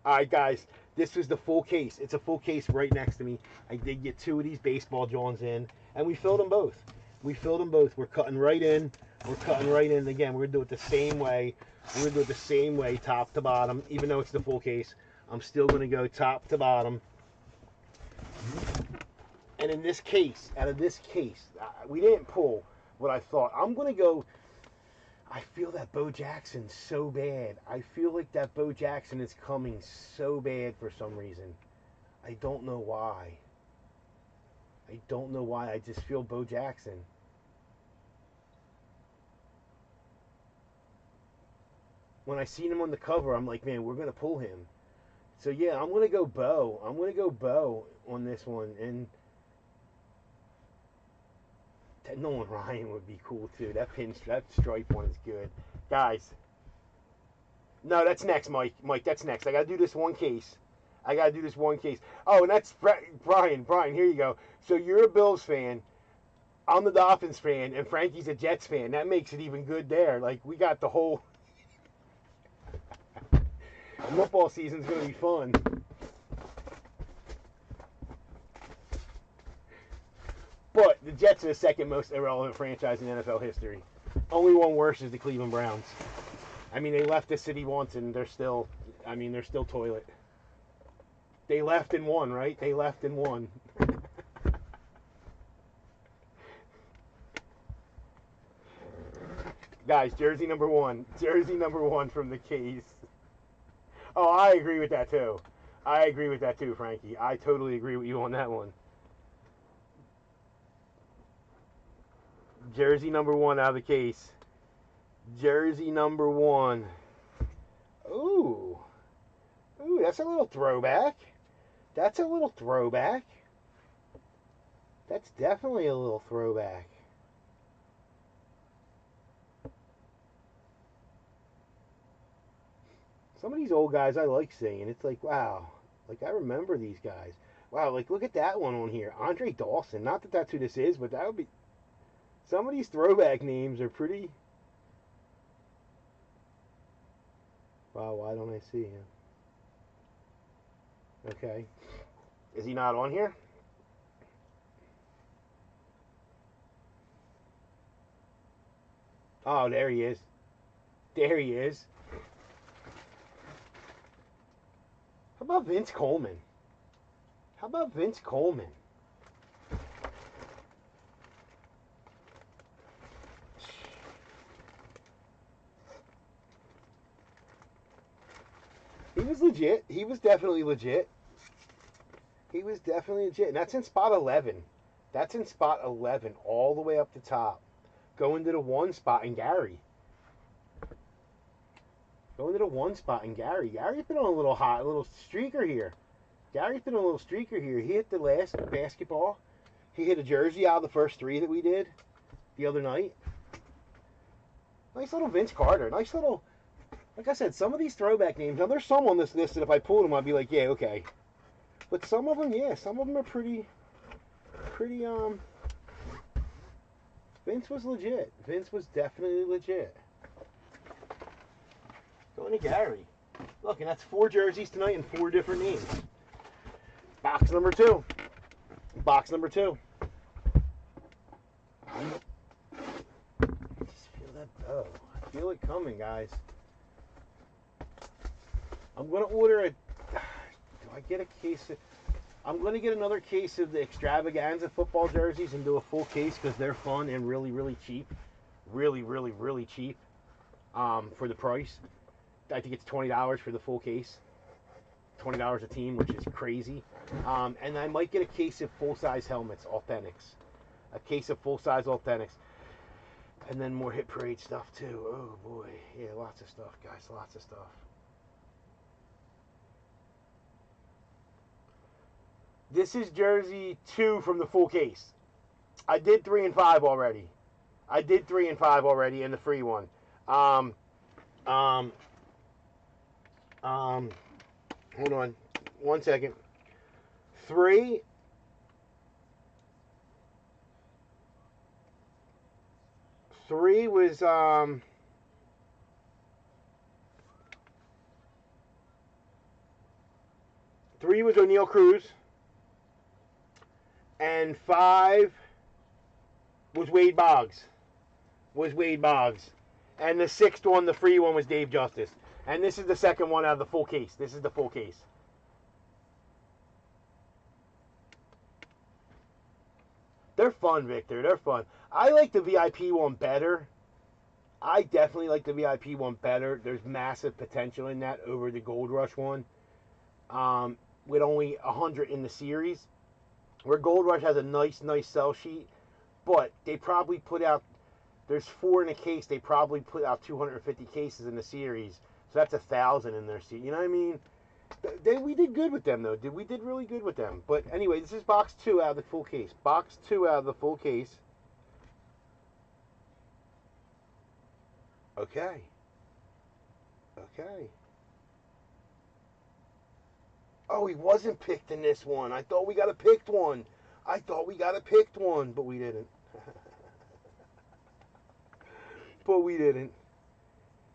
S1: all right, guys, this was the full case. It's a full case right next to me. I did get 2 of these baseball Johns in, and we filled them both. We're cutting right in. Again, we're going to do it the same way. Top to bottom. Even though it's the full case, I'm still going to go top to bottom. And in this case, we didn't pull what I thought. I'm going I feel that Bo Jackson so bad. I feel like that Bo Jackson is coming so bad for some reason. I don't know why. I don't know why. I just feel Bo Jackson. When I seen him on the cover, I'm like, man, we're gonna pull him. So yeah, I'm gonna go Bo. I'm gonna go Bo on this one, and that Nolan Ryan would be cool too. That stripe one is good, guys. No, that's next, Mike. Mike, that's next. I gotta do this one case. I gotta do this one case. Oh, and that's Brian. Brian, here you go. So you're a Bills fan. I'm the Dolphins fan, and Frankie's a Jets fan. That makes it even good there. Like we got the whole football season's gonna be fun. But the Jets are the second most irrelevant franchise in NFL history. Only one worse is the Cleveland Browns. I mean, they left the city once, and they're still toilet. They left and won, right? They left and won. Guys, jersey number one. Jersey number one from the case. Oh, I agree with that too. I agree with that too, Frankie. I totally agree with you on that one. Jersey number one out of the case. Jersey number one. Ooh. Ooh, that's a little throwback. That's a little throwback. That's definitely a little throwback. Some of these old guys I like seeing. It's like, wow. Like, I remember these guys. Wow, like, look at that one on here. Andre Dawson. Not that that's who this is, but that would be... Some of these throwback names are pretty... Wow, why don't I see him? Okay. Is he not on here? Oh, there he is. There he is. How about Vince Coleman? How about Vince Coleman? He was legit. He was definitely legit. He was definitely legit. And that's in spot 11. That's in spot 11, all the way up the top. Going to the one spot in Gary. Going to the one spot in Gary. Gary's been on a little hot, a little streaker here. Gary's been on a little streaker here. He hit the last basketball. He hit a jersey out of the first three that we did the other night. Nice little Vince Carter. Nice little, like I said, some of these throwback names. Now, there's some on this list that if I pulled them, I'd be like, yeah, okay. But some of them, yeah, some of them are pretty, Vince was legit. Vince was definitely legit. Going to Gary. Look, and that's 4 jerseys tonight and 4 different names. Box number 2. Box number 2. I just feel that bow. I feel it coming, guys. I'm going to order a... Do I get a case of... I'm going to get another case of the extravaganza football jerseys and do a full case because they're fun and really, really cheap. Really, really, really cheap for the price. I think it's $20 for the full case. $20 a team, which is crazy. And I might get a case of full-size helmets, Authentics. A case of full-size Authentics. And then more Hit Parade stuff, too. Oh, boy. Yeah, lots of stuff, guys. Lots of stuff. This is jersey 2 from the full case. I did 3 and 5 already. I did 3 and 5 already in the free one. Hold on. 1 second. 3. 3 was 3 was O'Neal Cruz. And 5 was Wade Boggs. And the 6th one, the free one, was Dave Justice. And this is the second one out of the full case. This is the full case. They're fun, Victor. They're fun. I like the VIP one better. I definitely like the VIP one better. There's massive potential in that over the Gold Rush one. With only 100 in the series, where Gold Rush has a nice sell sheet, but they probably put out, there's 4 in a case, they probably put out 250 cases in the series, so that's 1,000 in their series. You know what I mean? We did good with them though. We did really good with them. But anyway, this is box 2 out of the full case. Box 2 out of the full case. Okay. Okay. Oh, he wasn't picked in this one. I thought we got a picked one. But we didn't. But we didn't.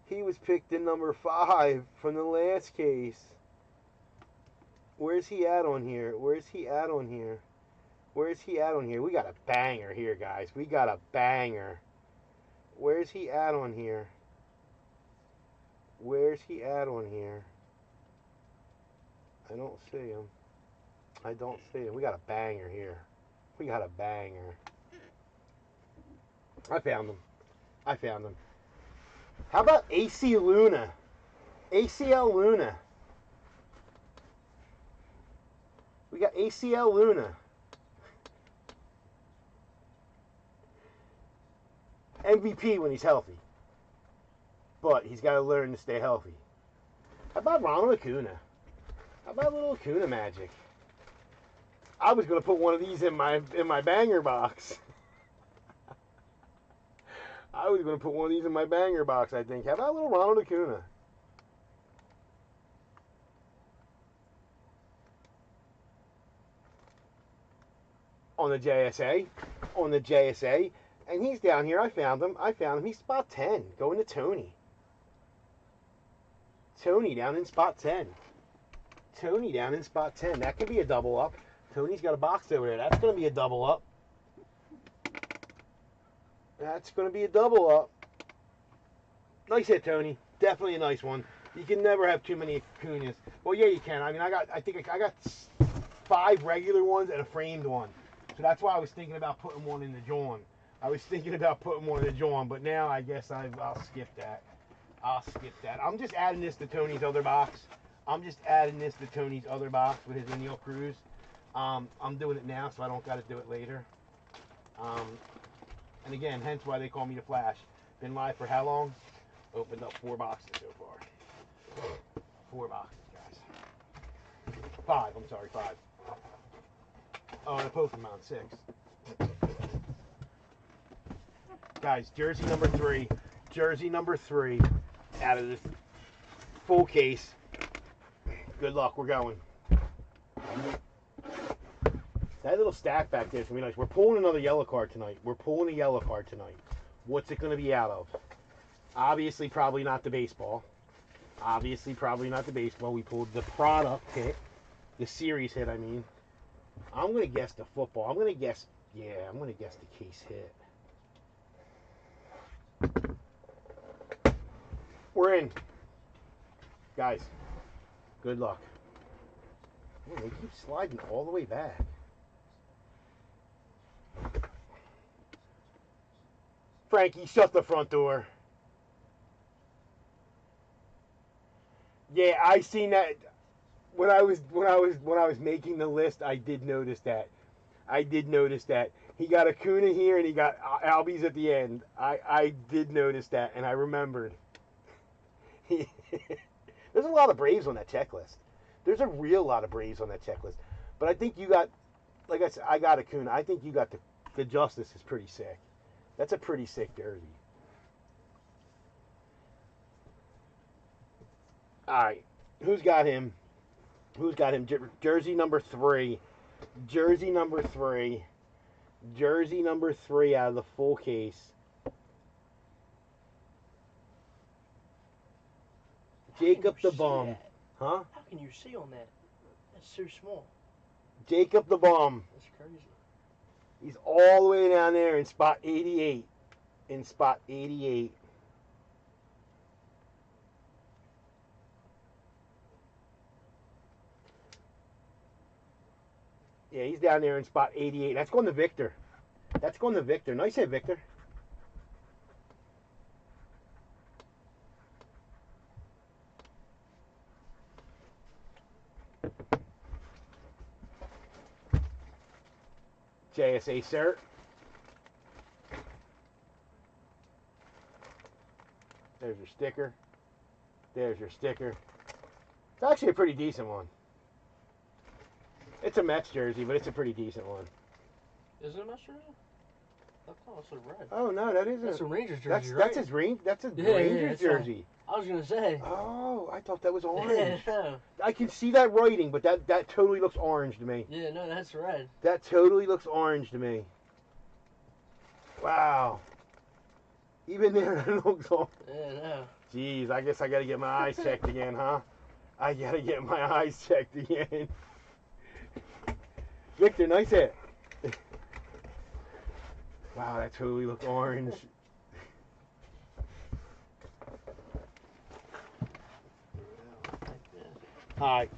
S1: He was picked in number 5 from the last case. Where's he at on here? We got a banger here, guys. We got a banger. Where's he at on here? I don't see him. We got a banger here. I found him. How about AC Luna? ACL Luna. We got ACL Luna. MVP when he's healthy. But he's got to learn to stay healthy. How about Ronald Acuna? How about a little Acuna magic? I was going to put one of these in my banger box. I think. How about a little Ronald Acuna? On the JSA. And he's down here. I found him. He's spot 10. Going to Tony. Tony down in spot 10. That could be a double up. Tony's got a box over there. That's going to be a double up. Nice hit, Tony. Definitely a nice one. You can never have too many Acunas. Well, yeah, you can. I mean, I think I got 5 regular ones and a framed one. So that's why I was thinking about putting one in the John. But now I guess I'll skip that. I'm just adding this to Tony's other box. with his Neil Cruz. I'm doing it now, so I don't got to do it later. And again, hence why they call me the Flash. Been live for how long? Opened up 4 boxes so far. 4 boxes, guys. 5. I'm sorry, 5. Oh, and a Pokemon 6. Guys, jersey number 3 out of this full case. Good luck. We're going. That little stack back there is going to be nice. We're pulling another yellow card tonight. What's it going to be out of? Obviously, probably not the baseball. We pulled the product hit. The series hit, I mean. I'm going to guess the football. I'm going to guess the case hit. We're in. Guys, good luck. Oh, they keep sliding all the way back. Frankie, shut the front door. Yeah, I seen that when I was making the list. I did notice that. He got Acuna here and he got Albies at the end. I did notice that, and I remembered. There's a lot of Braves on that checklist. There's a real lot of Braves on that checklist. But I think you got, like I said, I got Acuna. I think you got the Justice is pretty sick. That's a pretty sick jersey. All right, who's got him? Jersey number 3. Jersey number 3 out of the full case. Jacob the Bum.
S2: That?
S1: Huh?
S2: How can you see on that? That's so small.
S1: Jacob the Bum.
S2: That's crazy.
S1: He's all the way down there in spot 88. Yeah, he's down there in spot 88. That's going to Victor. Nice hit, Victor. JSA cert. There's your sticker. There's your sticker. It's actually a pretty decent one. It's a Mets jersey, but it's a pretty decent one.
S2: Is it a Mets jersey? I thought it was red.
S1: Oh no, that isn't.
S2: That's a Rangers jersey,
S1: That's
S2: right?
S1: that's his Rangers jersey.
S2: I was gonna say.
S1: Oh, I thought that was orange.
S2: Yeah, no.
S1: I can see that writing, but that totally looks orange to me.
S2: Yeah, no, that's red.
S1: That totally looks orange to me. Wow. Even there, it looks orange.
S2: Yeah, no.
S1: Jeez, I guess I gotta get my eyes checked again, huh? I gotta get my eyes checked again. Victor, nice hit. Wow, that totally looks orange. Alright.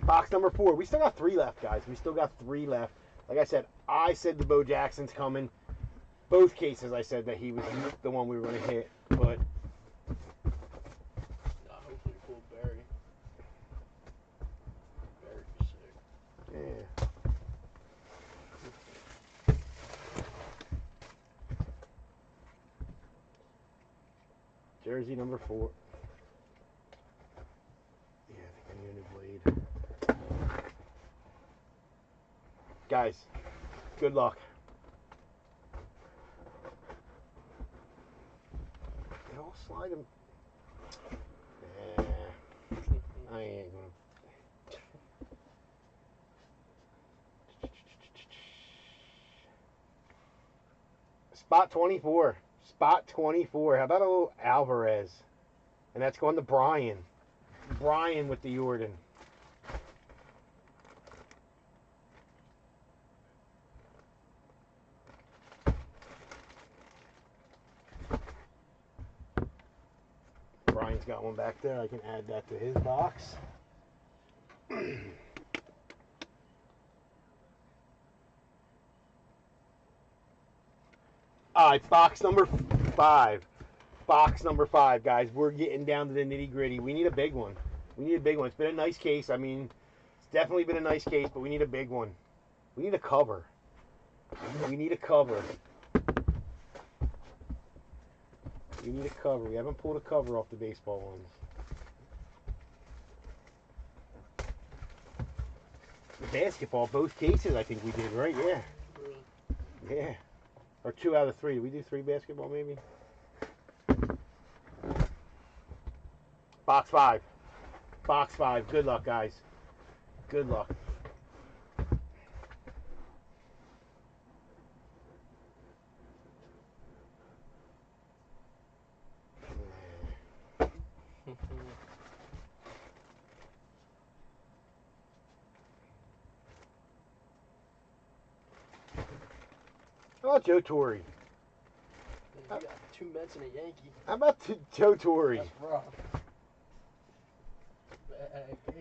S1: Box number 4. We still got 3 left, guys. We still got 3 left. Like I said the Bo Jackson's coming. Both cases I said that he was the one we were going to hit, but...
S2: Hopefully pull Barry. Barry be sick.
S1: Yeah. Jersey number 4. Yeah, I think I need a new blade. Guys, good luck. They all slide them. Nah, I ain't gonna. Spot 24. Spot 24. How about a little Alvarez? And that's going to Brian. Brian with the Jordan. Brian's got one back there. I can add that to his box. All right, box number 5. Box number 5, guys. We're getting down to the nitty gritty. We need a big one. We need a big one. It's been a nice case. I mean, it's definitely been a nice case, but we need a big one. We need a cover. We need a cover. We need a cover. We haven't pulled a cover off the baseball ones. The basketball, both cases, I think we did, right? Yeah. Yeah. Or 2 out of 3. Did we do 3 basketball, maybe? Box 5. Box 5. Good luck, guys. Good luck. How about Joe Torre?
S2: You got 2 Mets and a Yankee.
S1: How about Joe Torre?
S2: That's rough. Bad case.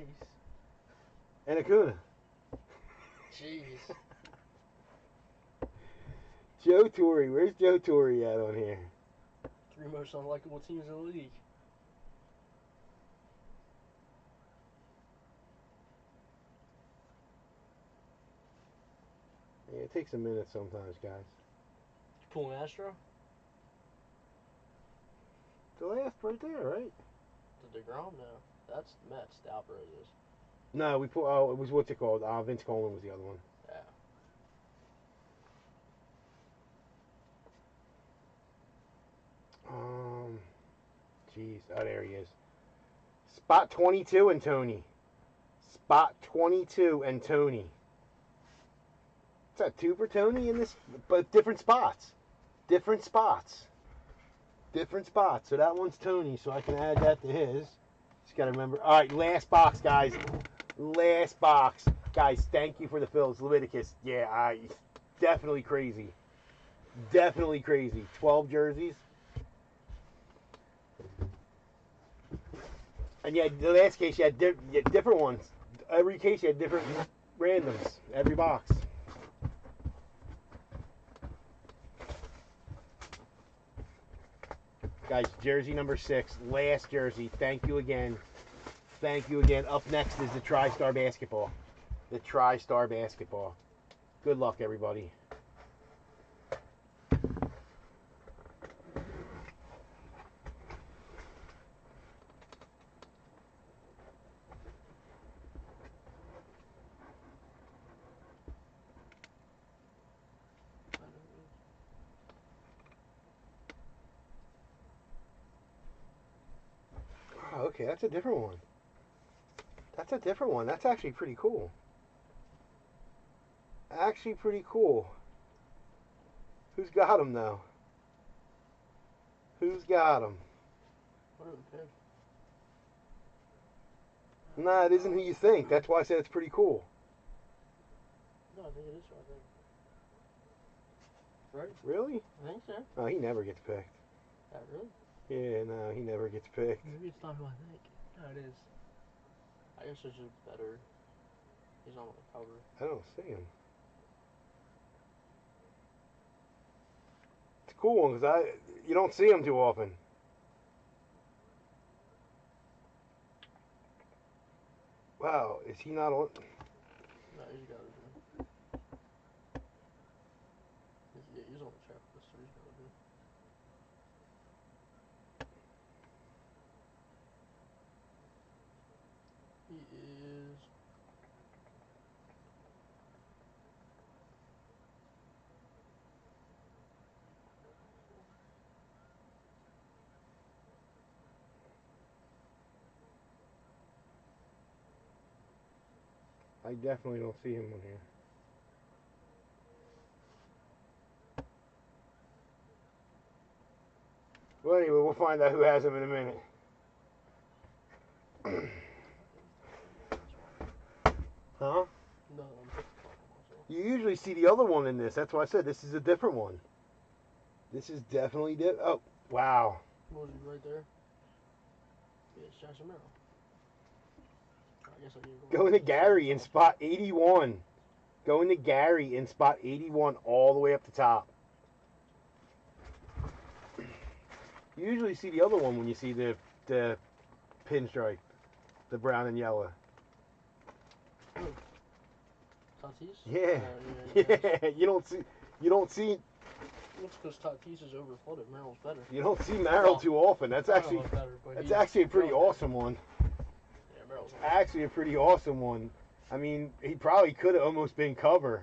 S1: And Acuna.
S2: Jeez.
S1: Joe Torre. Where's Joe Torre at on here?
S2: 3 most unlikable teams in the league.
S1: Yeah, it takes a minute sometimes, guys.
S2: Pull an Astro?
S1: The last right there, right?
S2: The DeGrom? No. That's the Mets. The Alvarez.
S1: No, we put. Oh, it was what's it called? Vince Coleman was the other one.
S2: Yeah.
S1: Jeez. Oh, there he is. Spot 22 and Tony. Spot 22 and Tony. Is that 2 for Tony in this? But different spots. Different spots. Different spots. So that one's Tony, so I can add that to his. Just got to remember. All right, last box, guys. Last box. Guys, thank you for the fills. Leviticus. Yeah, definitely crazy. Definitely crazy. 12 jerseys. And yeah, the last case, you had different ones. Every case, you had different randoms. Every box. Guys, jersey number 6, last jersey. Thank you again. Thank you again. Up next is the TriStar Basketball. The TriStar Basketball. Good luck, everybody. Oh, okay, that's a different one. That's a different one. That's actually pretty cool. Actually pretty cool. Who's got him, though? Who's got him?
S2: What are the pick?
S1: Nah, it isn't who you think. That's why I said it's pretty cool.
S2: No, I think it is who I think. Right?
S1: Really?
S2: I think so.
S1: Oh, he never gets picked.
S2: Really?
S1: Yeah, no, he never gets picked.
S2: Maybe it's not who I think. No, it is. I guess it's just better. He's on the cover.
S1: I don't see him. It's a cool one because you don't see him too often. Wow, is he not on?
S2: No, he's got to be. Yeah, he's on the track list, so he's got to be. He is.
S1: I definitely don't see him on here. Well, anyway, we'll find out who has him in a minute. Huh?
S2: No, I'm talking myself.
S1: You usually see the other one in this. That's why I said this is a different one. This is definitely different. Oh, wow.
S2: What was he right there? Yeah, it's Jackson Merrill. I guess I need to
S1: Going to Gary in spot 81. Going to Gary in spot 81 all the way up the top. You usually see the other one when you see the pinstripe, the brown and yellow.
S2: Tatis?
S1: Yeah.
S2: Yeah.
S1: You don't see
S2: It's because Tatis is over flooded. Merrill's better.
S1: you don't see Merrill too often. That's actually a pretty awesome one.
S2: Yeah, Merrill's
S1: Actually a pretty awesome one. I mean, he probably could have almost been cover.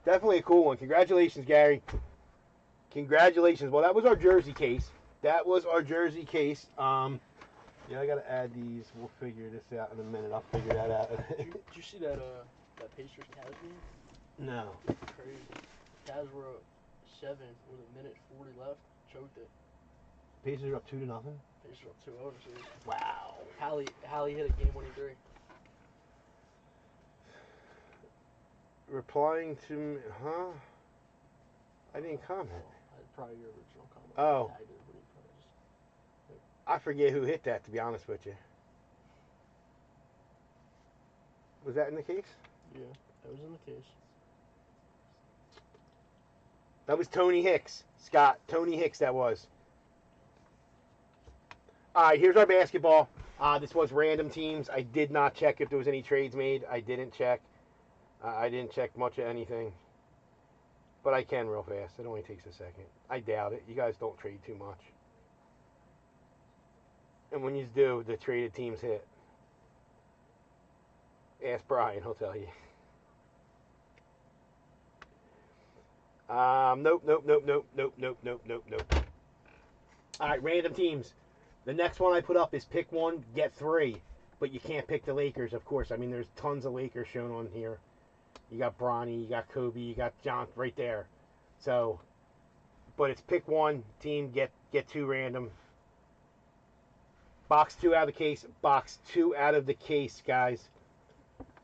S1: Definitely a cool one. Congratulations, Gary. Congratulations. Well, that was our jersey case. Yeah, I gotta add these. We'll figure this out in a minute. I'll figure that out.
S2: Did you see that Pacers Cavs game?
S1: No.
S2: Crazy. Cavs were up 7 with a minute 40 left. Choked it.
S1: Pacers are up 2-0.
S2: Pacers are up 2-0 series.
S1: Wow.
S2: Hallie hit a game-winning three.
S1: Replying to me, huh? I didn't comment.
S2: Probably your original comment.
S1: Oh.
S2: I did, but he probably just...
S1: I forget who hit that, to be honest with you. Was that in the case?
S2: Yeah, that was in the case.
S1: That was Tony Hicks. Scott, Tony Hicks that was. All right, here's our basketball. This was random teams. I did not check if there was any trades made. I didn't check. I didn't check much of anything. But I can real fast. It only takes a second. I doubt it. You guys don't trade too much. And when you do, the traded teams hit. Ask Brian, he'll tell you. Nope. All right, random teams. The next one I put up is pick one, get three. But you can't pick the Lakers, of course. I mean, there's tons of Lakers shown on here. You got Bronny, you got Kobe, you got John right there. So, but it's pick one team, get two random. Box 2 out of the case. Box 2 out of the case, guys.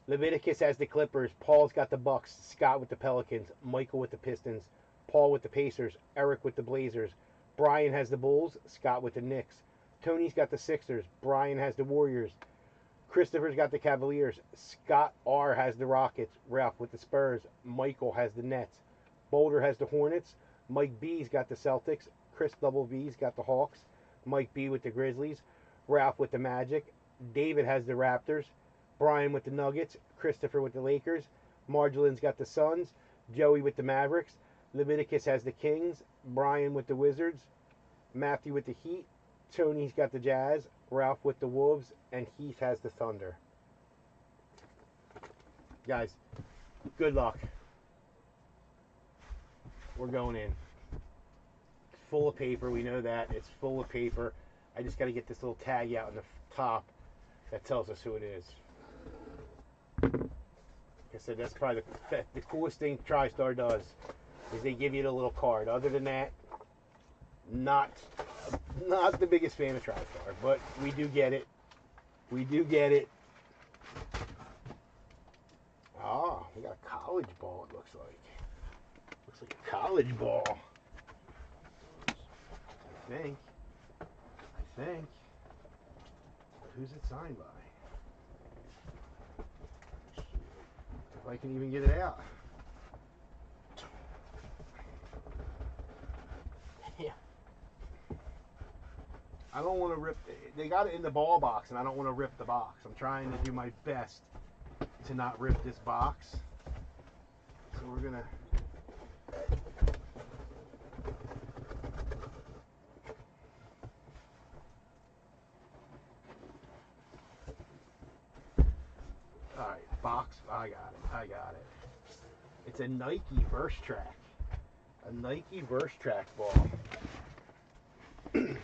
S1: Leviticus has the Clippers. Paul's got the Bucks. Scott with the Pelicans. Michael with the Pistons. Paul with the Pacers. Eric with the Blazers. Brian has the Bulls. Scott with the Knicks. Tony's got the Sixers. Brian has the Warriors. Christopher's got the Cavaliers. Scott R. has the Rockets. Ralph with the Spurs. Michael has the Nets. Boulder has the Hornets. Mike B's got the Celtics. Chris Double V's got the Hawks. Mike B with the Grizzlies. Ralph with the Magic. David has the Raptors. Brian with the Nuggets, Christopher with the Lakers, Marjolin's got the Suns, Joey with the Mavericks, Leviticus has the Kings, Brian with the Wizards, Matthew with the Heat, Tony's got the Jazz, Ralph with the Wolves, and Heath has the Thunder. Guys, good luck. We're going in. It's full of paper, we know that. It's full of paper. I just got to get this little tag out in the top that tells us who it is. Like I said, that's probably the coolest thing TriStar does, is they give you the little card. Other than that, not the biggest fan of TriStar, but we do get it. We do get it. Oh, we got a college ball, it looks like. Looks like a college ball. I think. Who's it signed by? If I can even get it out.
S2: Yeah.
S1: I don't want to rip. They got it in the ball box, and I don't want to rip the box. I'm trying to do my best to not rip this box. So we're gonna. All right, box. I got it. It's a Nike Verse Track. A Nike Verse Track ball. maybe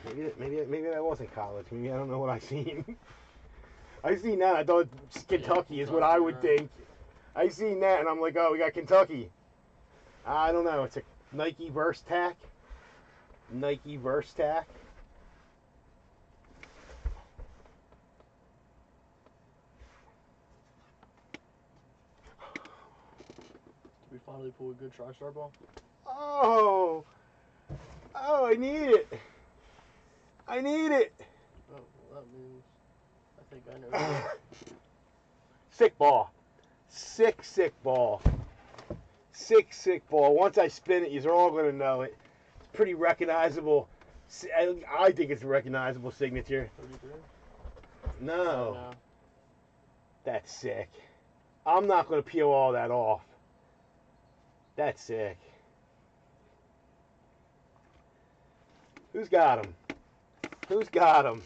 S1: that wasn't college. Maybe I don't know what I seen. I seen that. I thought Kentucky is what I would think. I seen that and I'm like, oh, we got Kentucky. I don't know. It's a Nike Verse Tack. Nike Verse Tack.
S2: Did we finally pull a good TriStar ball?
S1: Oh, I need it. I need it.
S2: Oh, well, that means I think I know.
S1: Sick ball. Sick ball. Sick ball. Once I spin it, you're all going to know it. It's pretty recognizable. I think it's a recognizable signature.
S2: 33?
S1: No.
S2: No.
S1: That's sick. I'm not going to peel all that off. That's sick. Who's got him? Who's got him?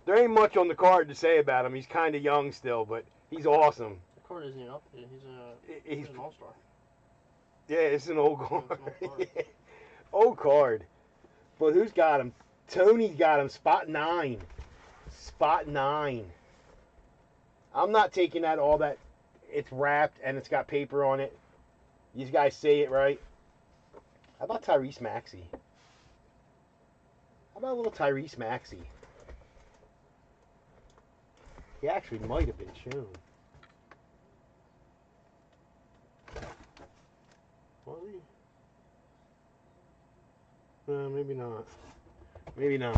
S1: There ain't much on the card to say about him. He's kind of young still, but he's awesome.
S2: The card isn't up yet. He's an all-star.
S1: Yeah, it's an old card.
S2: It's an old card.
S1: Old card. But who's got him? Tony's got him. Spot 9. Spot 9. I'm not taking that all that. It's wrapped and it's got paper on it. These guys say it right. How about Tyrese Maxey? How about a little Tyrese Maxey? He actually might have been shown. Was he? Maybe not. Maybe not.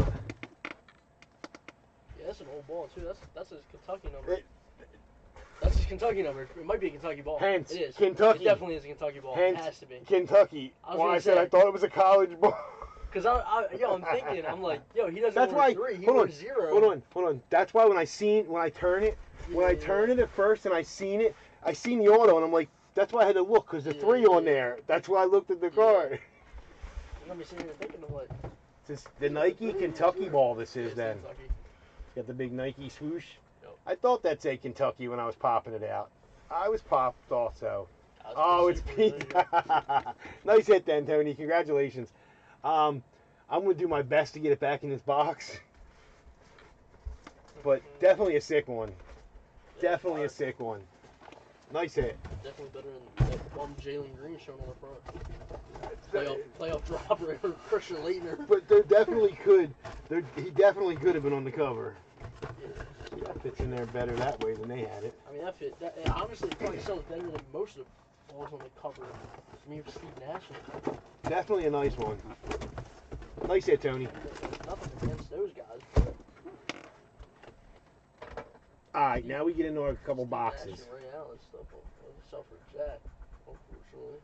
S2: Yeah, that's an old ball too. That's his Kentucky number. That's his Kentucky number. It might be a Kentucky ball.
S1: Hence,
S2: it is.
S1: Kentucky.
S2: It definitely is a Kentucky ball.
S1: Hence,
S2: it has to be.
S1: Kentucky. Well, I said
S2: say.
S1: I thought it was a college ball.
S2: Because I'm thinking, I'm like, yo, he doesn't
S1: That's
S2: order
S1: why.
S2: 3. He
S1: Hold on.
S2: orders 0.
S1: Hold on. That's why when I turn it at first and I seen the auto and I'm like, that's why I had to look because the 3 on there. That's why I looked at the card.
S2: Let me see. Thinking of what?
S1: It's the Nike Kentucky ball. This is then.
S2: Kentucky.
S1: Got the big Nike swoosh.
S2: Yep.
S1: I thought that said Kentucky when I was popping it out. I was popped also.
S2: That's
S1: Oh, it's
S2: pretty
S1: Pete.
S2: super.
S1: Nice hit then, Tony. Congratulations. I'm going to do my best to get it back in this box. But definitely a sick one. Definitely a sick one. Nice hit.
S2: Definitely better than that bum Jalen Green shown on the front. Playoff dropper, Christian Leitner.
S1: But there definitely could. He definitely could have been on the cover.
S2: Yeah.
S1: That fits in there better that way than they had it.
S2: I mean, that fit. Honestly, it probably sells better than most of the balls on the cover. I mean, Steve Nash.
S1: Definitely a nice one. Nice hit, Tony.
S2: Nothing against those guys. But
S1: All right, now we get into a couple boxes.
S2: Nash and Ray Allen stuff suffered Jack, unfortunately.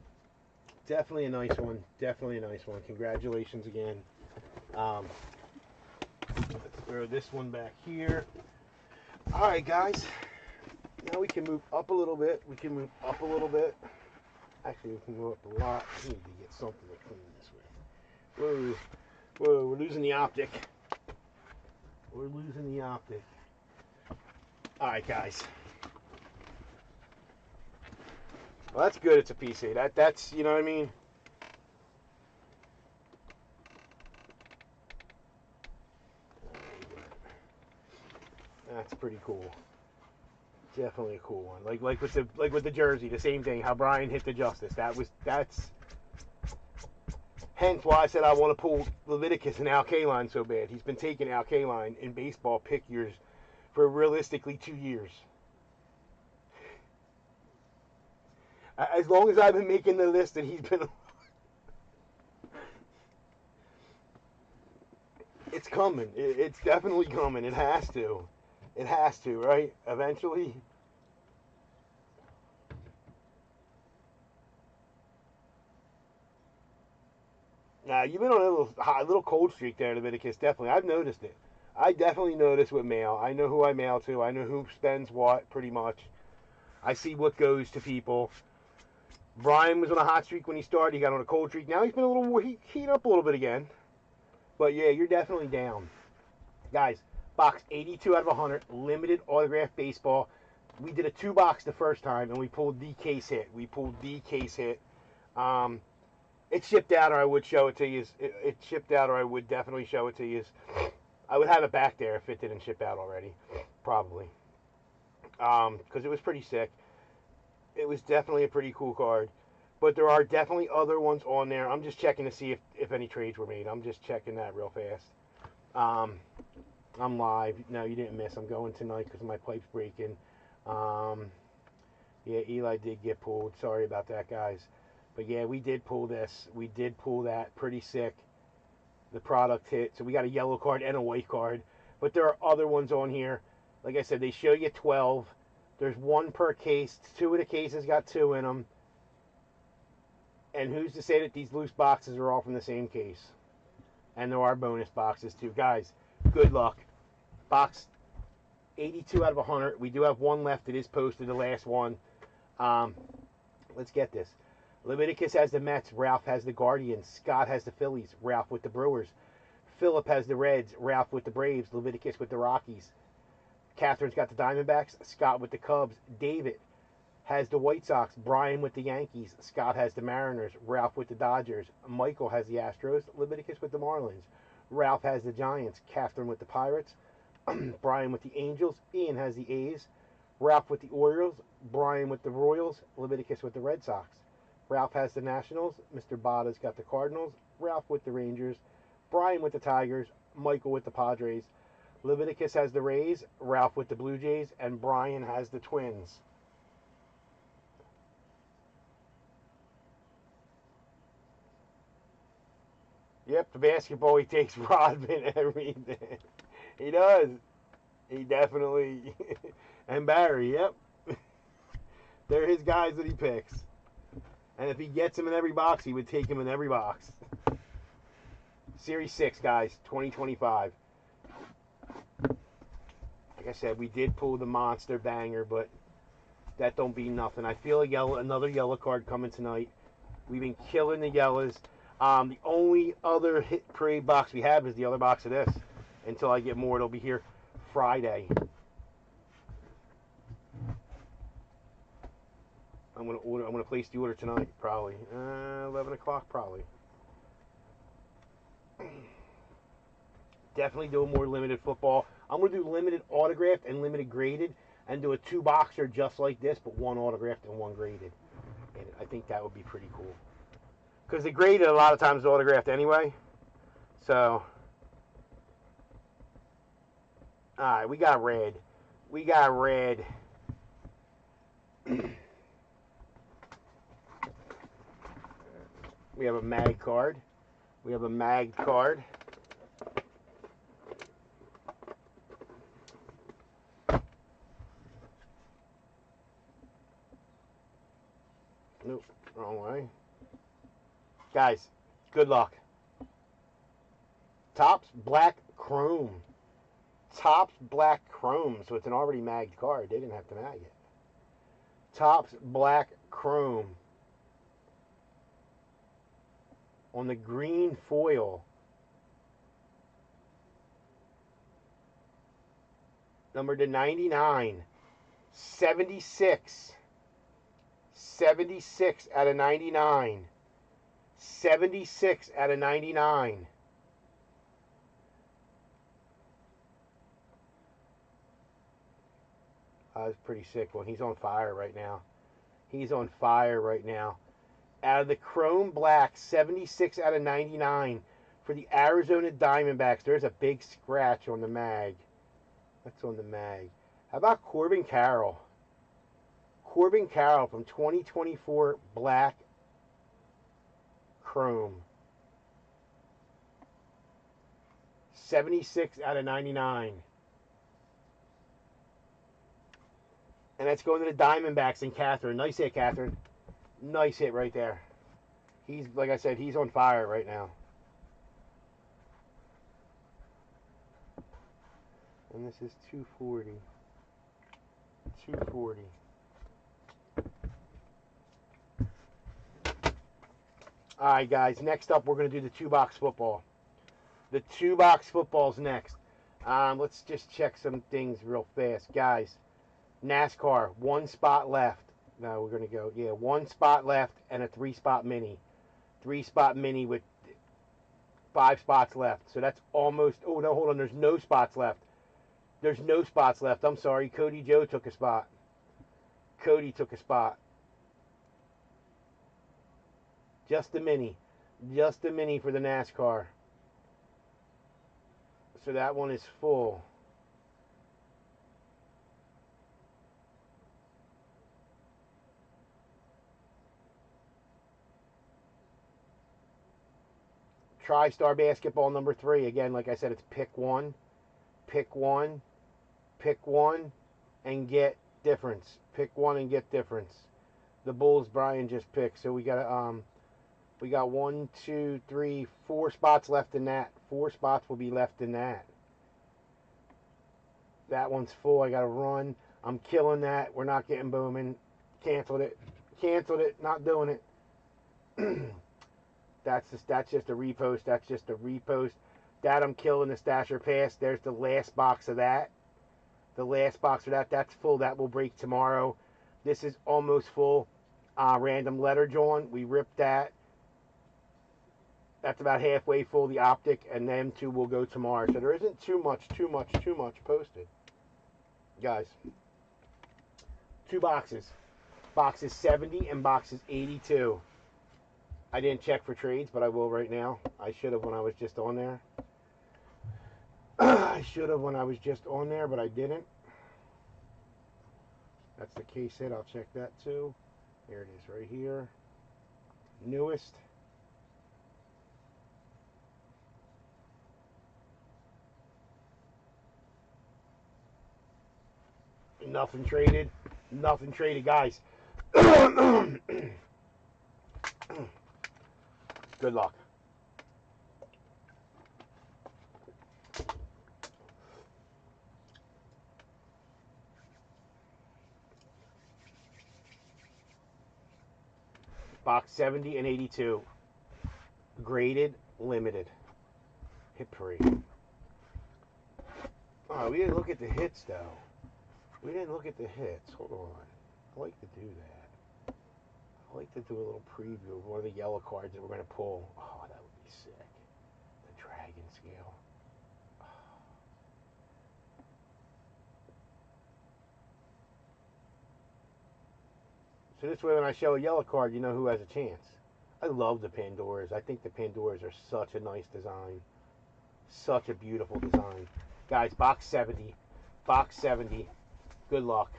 S1: Definitely a nice one. Definitely a nice one. Congratulations again. Let's throw this one back here. All right, guys. Now we can move up a little bit. We can move up a little bit. Actually, we can move up a lot. We need to get something to clean this way. Whoa, we're losing the optic. We're losing the optic. All right, guys. Well, that's good. It's a PC. That's, you know what I mean? That's pretty cool. Definitely a cool one. Like with the jersey, the same thing. How Brian hit the justice. That's. Hence why I said I want to pull Leviticus and Al Kaline so bad. He's been taking Al Kaline in baseball pick years for realistically 2 years. As long as I've been making the list, and he's been. It's coming. It's definitely coming. It has to. It has to, right? Eventually. Nah, you've been on a little cold streak there, Leviticus. Definitely, I've noticed it. I definitely notice with mail. I know who I mail to. I know who spends what, pretty much. I see what goes to people. Brian was on a hot streak when he started. He got on a cold streak. Now he's been a little heat up a little bit again. But yeah, you're definitely down, guys. Box 82 out of 100, limited autograph baseball. We did a 2-box the first time, and we pulled the case hit. It shipped out, or I would show it to you. It shipped out, or I would definitely show it to you. I would have it back there if it didn't ship out already, probably. Because it was pretty sick. It was definitely a pretty cool card. But there are definitely other ones on there. I'm just checking to see if any trades were made. I'm just checking that real fast. I'm live. No, you didn't miss. I'm going tonight because my pipe's breaking. Yeah, Eli did get pulled. Sorry about that, guys. But yeah, we did pull this. We did pull that. Pretty sick. The product hit. So we got a yellow card and a white card. But there are other ones on here. Like I said, they show you 12. There's one per case. 2 of the cases got 2 in them. And who's to say that these loose boxes are all from the same case? And there are bonus boxes too. Guys, good luck. Box 82 out of 100. We do have one left. It is posted, the last one. Let's get this. Leviticus has the Mets. Ralph has the Guardians. Scott has the Phillies. Ralph with the Brewers. Philip has the Reds. Ralph with the Braves. Leviticus with the Rockies. Catherine's got the Diamondbacks. Scott with the Cubs. David has the White Sox. Brian with the Yankees. Scott has the Mariners. Ralph with the Dodgers. Michael has the Astros. Leviticus with the Marlins. Ralph has the Giants. Catherine with the Pirates. Brian with the Angels. Ian has the A's. Ralph with the Orioles. Brian with the Royals. Leviticus with the Red Sox. Ralph has the Nationals. Mr. Bada's got the Cardinals. Ralph with the Rangers. Brian with the Tigers. Michael with the Padres. Leviticus has the Rays. Ralph with the Blue Jays. And Brian has the Twins. Yep, the basketball, he takes Rodman every day. He does. He definitely. And Barry, yep. They're his guys that he picks. And if he gets him in every box, he would take him in every box. Series 6, guys, 2025. Like I said, we did pull the monster banger, but that don't be nothing. I feel another yellow card coming tonight. We've been killing the yellows. The only other hit parade box we have is the other box of this. Until I get more, it'll be here Friday. I'm gonna place the order tonight, probably 11 o'clock, probably. Definitely doing more limited football. I'm gonna do limited autographed and limited graded, and do a 2-boxer just like this, but 1 autographed and 1 graded. And I think that would be pretty cool. Because the graded a lot of times is autographed anyway. So, all right, we got red. We got red. We have a mag card. We have a mag card. Nope, wrong way. Guys, good luck. Topps Black Chrome. Topps Black Chrome. So it's an already magged card. They didn't have to mag it. Topps Black Chrome on the green foil. Number to 99. 76. 76 out of 99. 76 out of 99. That was a pretty sick one. He's on fire right now. He's on fire right now. Out of the Chrome Black, 76 out of 99 for the Arizona Diamondbacks. There's a big scratch on the mag. That's on the mag. How about Corbin Carroll? Corbin Carroll from 2024 Black Chrome. 76 out of 99. And that's going to the Diamondbacks and Catherine. Nice hit, Catherine. Nice hit right there. He's, like I said, he's on fire right now. And this is 240. 240. All right, guys. Next up, we're going to do the two-box football. The two-box football's next. Let's just check some things real fast. Guys, NASCAR, one spot left. No, we're going to go, yeah, one spot left and a three-spot mini. Three-spot mini with 5 spots left. So that's almost, oh, no, hold on. There's no spots left. There's no spots left. I'm sorry. Cody Joe took a spot. Cody took a spot. Just a mini. Just a mini for the NASCAR. So that one is full. TriStar Basketball number 3. Again, like I said, it's pick one, pick one, pick one, and get difference. Pick one and get difference. The Bulls Brian just picked. So we got 1, 2, 3, 4 spots left in that. 4 spots will be left in that. That one's full. I got to run. I'm killing that. We're not getting booming. Canceled it. Canceled it. Not doing it. That's just a repost. That's just a repost. That I'm killing the stasher pass. There's the last box of that. The last box of that. That's full. That will break tomorrow. This is almost full. Random letter John. We ripped that. That's about halfway full, the optic, and them two will go tomorrow. So there isn't too much posted. Guys, 2 boxes. Boxes 70 and boxes 82. I didn't check for trades, but I will right now. I should have when I was just on there. I should have when I was just on there, but I didn't. That's the case hit. I'll check that too. Here it is right here. Newest. Nothing traded. Nothing traded, guys. Good luck. Box 70 and 82. Graded, limited. Hit parade. Oh, we didn't look at the hits, though. We didn't look at the hits. Hold on. I like to do that. I like to do a little preview of one of the yellow cards that we're going to pull. Oh, that would be sick. The Dragon Scale. Oh. So this way when I show a yellow card, you know who has a chance. I love the Pandoras. I think the Pandoras are such a nice design. Such a beautiful design. Guys, box 70. Box 70. Good luck.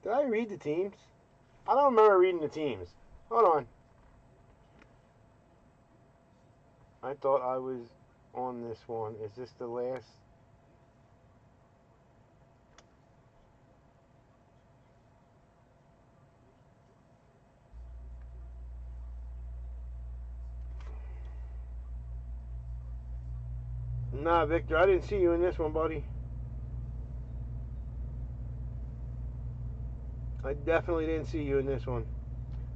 S1: Did I read the teams? I don't remember reading the teams. Hold on. I thought I was on this one. Is this the last? Nah, Victor, I didn't see you in this one, buddy. I definitely didn't see you in this one.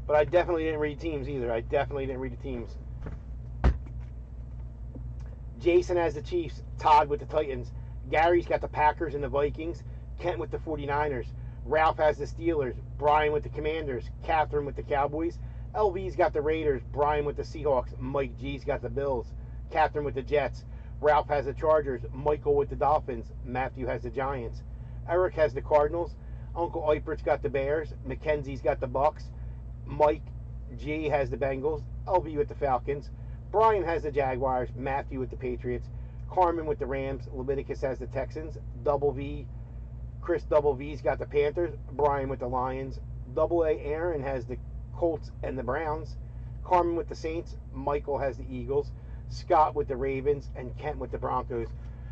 S1: But I definitely didn't read teams either. I definitely didn't read the teams. Jason has the Chiefs. Todd with the Titans. Gary's got the Packers and the Vikings. Kent with the 49ers. Ralph has the Steelers. Brian with the Commanders. Catherine with the Cowboys. LV's got the Raiders. Brian with the Seahawks. Mike G's got the Bills. Catherine with the Jets. Ralph has the Chargers. Michael with the Dolphins. Matthew has the Giants. Eric has the Cardinals. Uncle Eipert's got the Bears. Mackenzie's got the Bucks. Mike G has the Bengals. LV with the Falcons. Brian has the Jaguars. Matthew with the Patriots. Carmen with the Rams. Leviticus has the Texans. Double V. Chris Double V's got the Panthers. Brian with the Lions. Double A Aaron has the Colts and the Browns. Carmen with the Saints. Michael has the Eagles. Scott with the Ravens. And Kent with the Broncos.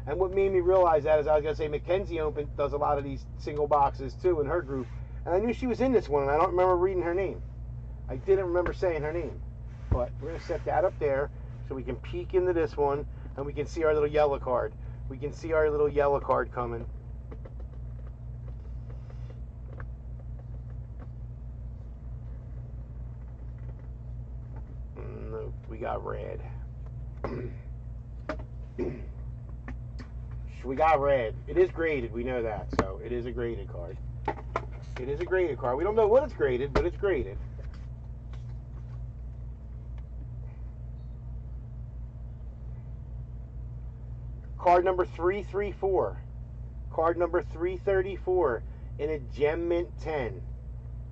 S1: And what made me realize that is I was going to say Mackenzie does a lot of these single boxes too in her group. And I knew she was in this one, and I don't remember reading her name. I didn't remember saying her name. But we're going to set that up there so we can peek into this one and we can see our little yellow card. We can see our little yellow card coming. Nope, we got red. We got red. It is graded, we know that. So it is a graded card. It is a graded card. We don't know what it's graded, but it's graded. Card number 334. Card number 334 in a Gem Mint 10.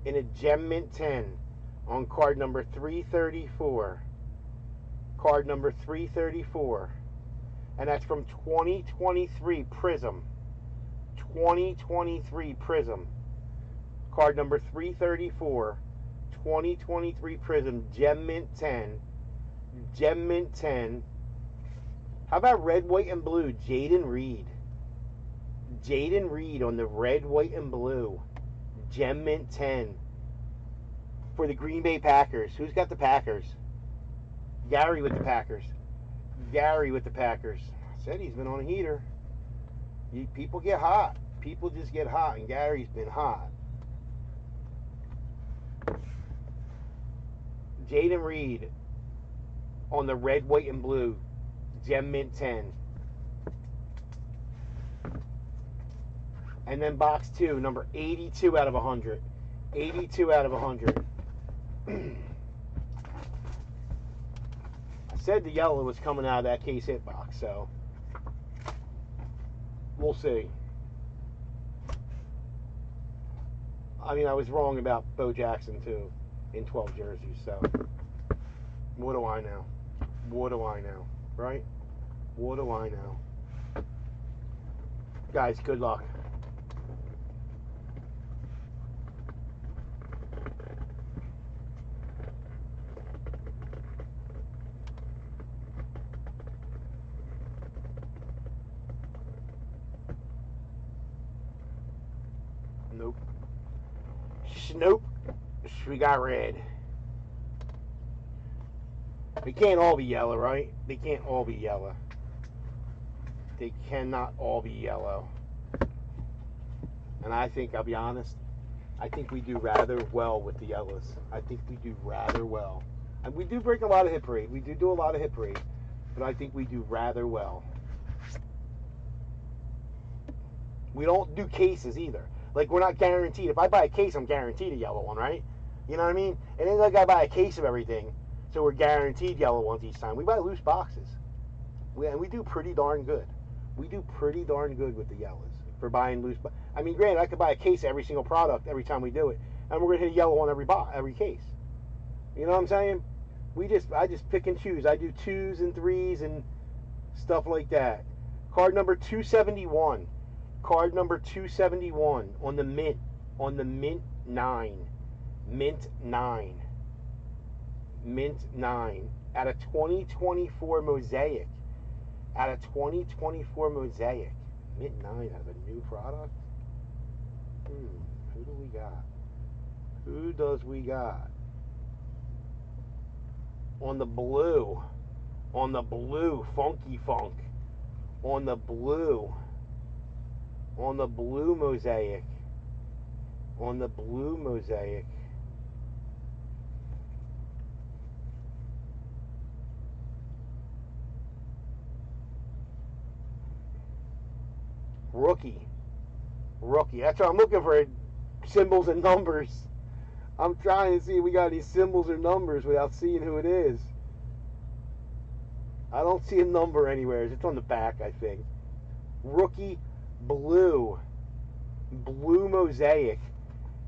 S1: In a Gem Mint 10 on card number 334. Card number 334. And that's from 2023 Prism. 2023 Prism. Card number 334. 2023 Prism. Gem Mint 10. Gem Mint 10. How about red, white, and blue? Jaden Reed. Jaden Reed on the red, white, and blue. Gem Mint 10. For the Green Bay Packers. Who's got the Packers? Gary with the Packers. Gary with the Packers. I said he's been on a heater. People get hot. People just get hot, and Gary's been hot. Jaden Reed on the red, white, and blue. Gem Mint 10. And then box 2, number 82 out of 100. 82 out of 100. I said the yellow was coming out of that case hit box, so we'll see. I mean, I was wrong about Bo Jackson, too, in 12 jerseys, so what do I know? What do I know? Right? What do I know? Guys, good luck. Nope. Nope. We got red. They can't all be yellow, right? They can't all be yellow. They cannot all be yellow. And I think, I'll be honest, I think we do rather well with the yellows. I think we do rather well. And we do break a lot of hit parade. We do a lot of hit parade. But I think we do rather well. We don't do cases either. Like, we're not guaranteed. If I buy a case, I'm guaranteed a yellow one, right? You know what I mean? It ain't like I buy a case of everything, so we're guaranteed yellow ones each time. We buy loose boxes. And we do pretty darn good. We do pretty darn good with the yellows for buying loose. I mean, granted, I could buy a case of every single product every time we do it, and we're gonna hit a yellow on every case. You know what I'm saying? I just pick and choose. I do 2s and 3s and stuff like that. Card number 271. Card number 271 on the mint. On the mint 9. Mint 9. Mint 9. Out of 2024 Mosaic. Out of 2024 Mosaic. Mint 9 out of a new product? Who do we got? Who does we got? On the blue. On the blue. Funky Funk. on the blue. On the blue mosaic. On the blue mosaic. Rookie. Rookie. That's what I'm looking for. Symbols and numbers. I'm trying to see if we got any symbols or numbers without seeing who it is. I don't see a number anywhere. It's on the back, I think. Rookie blue. Blue mosaic.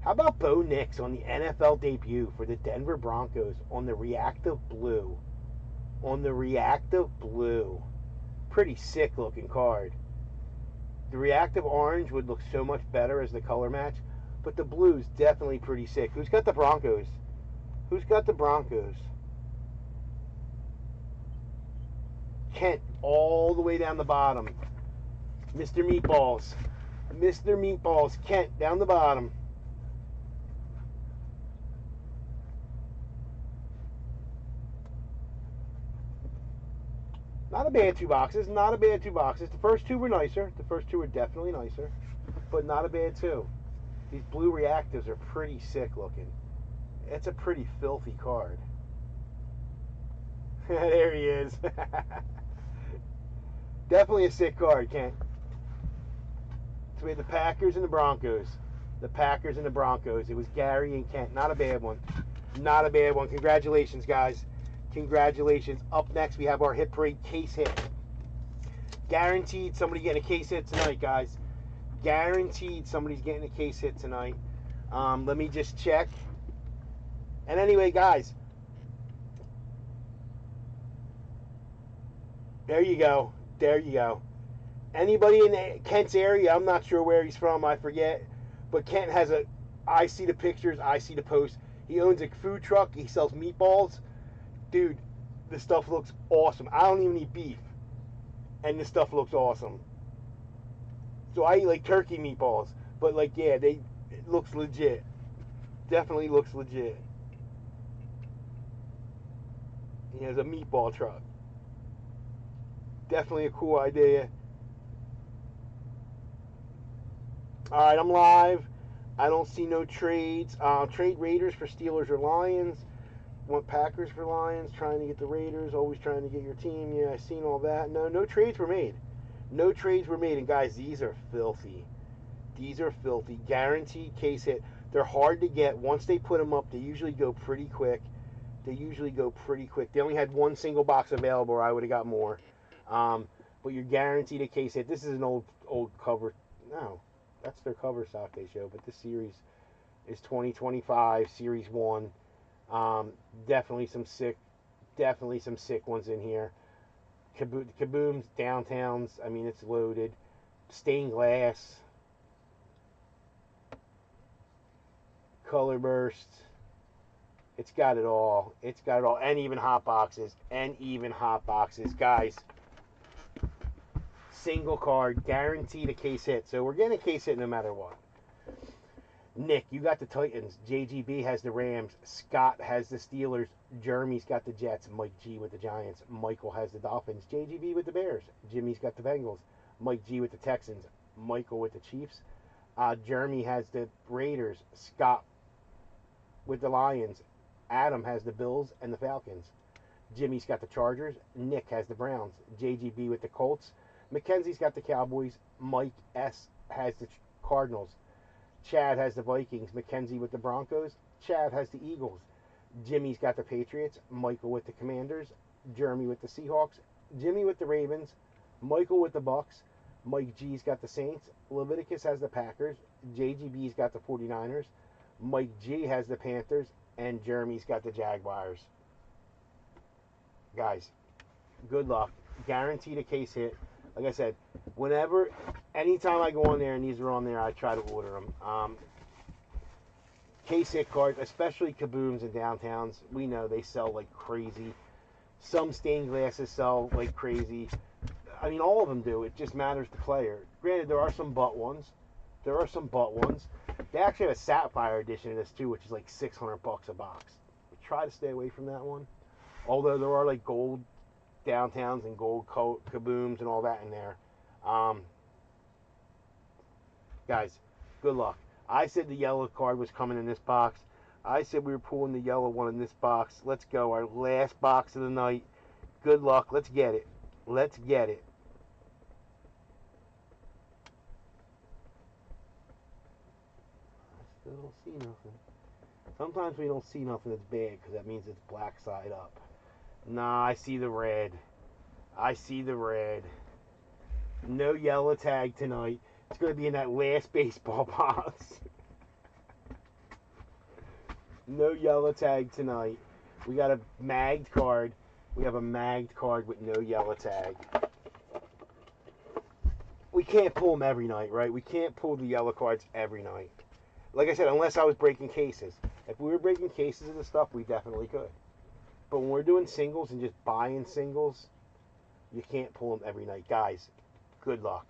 S1: How about Bo Nix on the NFL debut for the Denver Broncos on the reactive blue? On the reactive blue. Pretty sick looking card. The reactive orange would look so much better as the color match, but the blue's definitely pretty sick. Who's got the Broncos? Who's got the Broncos? Kent all the way down the bottom. Mr. Meatballs. Mr. Meatballs. Kent down the bottom. Not a bad 2 boxes. Not a bad 2 boxes. The first 2 were nicer. The first 2 were definitely nicer. But not a bad 2. These blue reactives are pretty sick looking. It's a pretty filthy card. There he is. Definitely a sick card, Kent. So we had the Packers and the Broncos. The Packers and the Broncos. It was Gary and Kent. Not a bad one. Not a bad one. Congratulations, guys. Congratulations. Up next, we have our hit parade case hit. Guaranteed somebody getting a case hit tonight, guys. Guaranteed somebody's getting a case hit tonight. Let me just check. And anyway, guys, there you go. There you go. Anybody in Kent's area, I'm not sure where he's from, I forget. But Kent has a, I see the pictures, I see the posts. He owns a food truck. He sells meatballs. Dude, this stuff looks awesome. I don't even eat beef. And this stuff looks awesome. So I eat like turkey meatballs. But like, yeah, it looks legit. Definitely looks legit. He has a meatball truck. Definitely a cool idea. Alright, I'm live. I don't see no trades. Trade Raiders for Steelers or Lions. Want Packers for Lions. Trying to get the Raiders. Always trying to get your team. Yeah, I seen all that. No trades were made. No trades were made. And guys, these are filthy. These are filthy. Guaranteed case hit. They're hard to get. Once they put them up, they usually go pretty quick. They usually go pretty quick. They only had one single box available, or I would have got more. But you're guaranteed a case hit. This is an old cover. No, that's their cover stock they show. But this series is 2025 Series 1. Definitely some sick ones in here. Kabooms, Downtowns. I mean, it's loaded. Stained glass. Color burst. It's got it all. It's got it all. And even hot boxes. Guys, single card. Guaranteed a case hit. So we're getting a case hit no matter what. Nick, you got the Titans. JGB has the Rams. Scott has the Steelers. Jeremy's got the Jets. Mike G with the Giants. Michael has the Dolphins. JGB with the Bears. Jimmy's got the Bengals. Mike G with the Texans. Michael with the Chiefs. Jeremy has the Raiders. Scott with the Lions. Adam has the Bills and the Falcons. Jimmy's got the Chargers. Nick has the Browns. JGB with the Colts. Mackenzie's got the Cowboys. Mike S has the Cardinals. Chad has the Vikings. Mackenzie with the Broncos. Chad has the Eagles. Jimmy's got the Patriots. Michael with the Commanders. Jeremy with the Seahawks. Jimmy with the Ravens. Michael with the Bucks. Mike G's got the Saints. Leviticus has the Packers. JGB's got the 49ers. Mike G has the Panthers. And Jeremy's got the Jaguars. Guys, good luck. Guaranteed a case hit. Like I said, anytime I go on there and these are on there, I try to order them. Case hit cards, especially Kabooms and Downtowns, we know they sell like crazy. Some stained glasses sell like crazy. I mean, all of them do. It just matters the player. Granted, there are some butt ones. They actually have a Sapphire edition of this too, which is like $600 a box. Try to stay away from that one. Although there are like gold Downtowns and gold Kabooms and all that in there. Guys, good luck. I said the yellow card was coming in this box. I said we were pulling the yellow one in this box. Let's go. Our last box of the night. Good luck. Let's get it. Let's get it. I still don't see nothing. Sometimes we don't see nothing that's bad because that means it's black side up. Nah, I see the red. I see the red. No yellow tag tonight. It's going to be in that last baseball box. No yellow tag tonight. We got a magged card. We have a magged card with no yellow tag. We can't pull them every night, right? We can't pull the yellow cards every night. Like I said, unless I was breaking cases. If we were breaking cases of the stuff, we definitely could. But when we're doing singles and just buying singles, you can't pull them every night. Guys, good luck.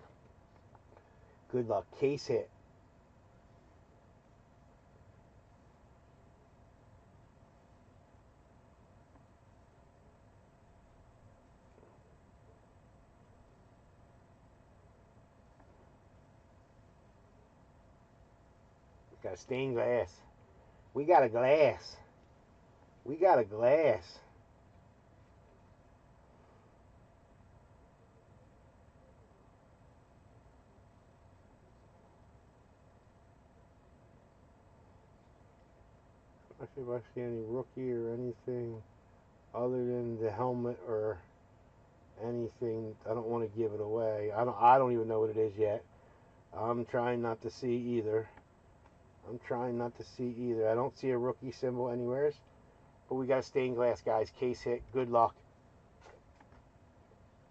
S1: Good luck. Case hit. Got a stained glass. We got a glass. We got a glass. I see if I see any rookie or anything other than the helmet or anything. I don't want to give it away. I don't even know what it is yet. I'm trying not to see either. I don't see a rookie symbol anywhere. But we got stained glass, guys. Case hit. Good luck.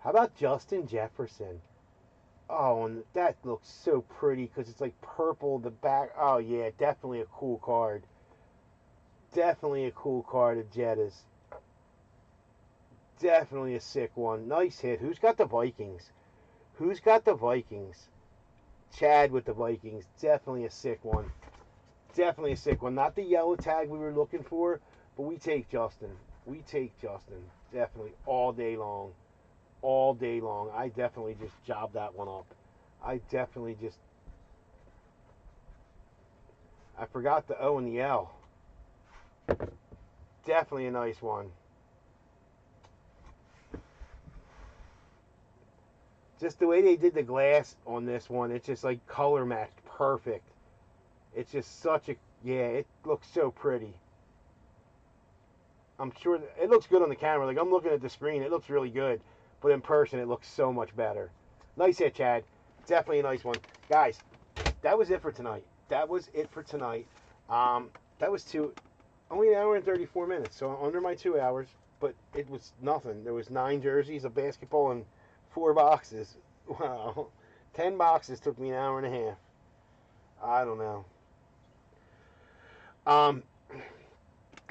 S1: How about Justin Jefferson? Oh, and that looks so pretty because it's like purple. The back. Oh, yeah. Definitely a cool card. Definitely a cool card of Jettas. Definitely a sick one. Nice hit. Who's got the Vikings? Who's got the Vikings? Chad with the Vikings. Definitely a sick one. Definitely a sick one. Not the yellow tag we were looking for, but we take Justin. We take Justin. Definitely all day long. All day long. I definitely just jobbed that one up. I forgot the O and the L. Definitely a nice one. Just the way they did the glass on this one, it's just like color matched perfect. It's just such a, yeah, it looks so pretty. I'm sure it looks good on the camera. Like I'm looking at the screen, it looks really good. But in person, it looks so much better. Nice hit, Chad. Definitely a nice one. Guys, that was it for tonight. That was it for tonight. That was only an hour and 34 minutes, so under my 2 hours, but it was nothing. There was 9 jerseys of basketball and 4 boxes. Wow. 10 boxes took me an hour and a half. I don't know.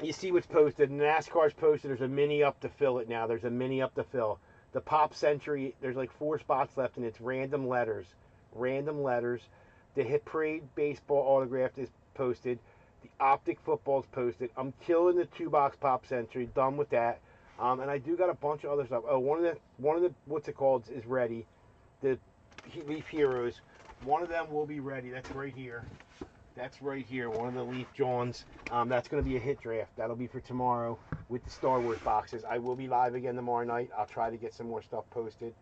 S1: You see what's posted. NASCAR's posted. There's a mini up to fill it now. There's a mini up to fill. The Pop Century, there's like 4 spots left, and it's random letters. Random letters. The Hit Parade baseball autograph is posted. The Optic football is posted. I'm killing the 2-box Pop Century. Done with that. And I do got a bunch of other stuff. Oh, one of the what's it called is ready. The Leaf Heroes. One of them will be ready. That's right here. That's right here. One of the Leaf Johns. That's going to be a hit draft. That'll be for tomorrow with the Star Wars boxes. I will be live again tomorrow night. I'll try to get some more stuff posted.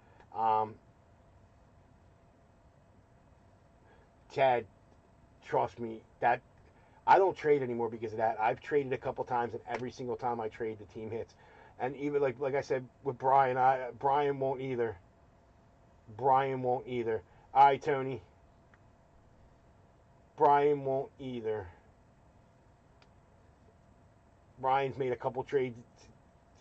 S1: Chad, trust me, that I don't trade anymore because of that. I've traded a couple times, and every single time I trade, the team hits. And even like I said with Brian, Brian won't either. Brian won't either. All right, Tony. Brian won't either. Brian's made a couple trades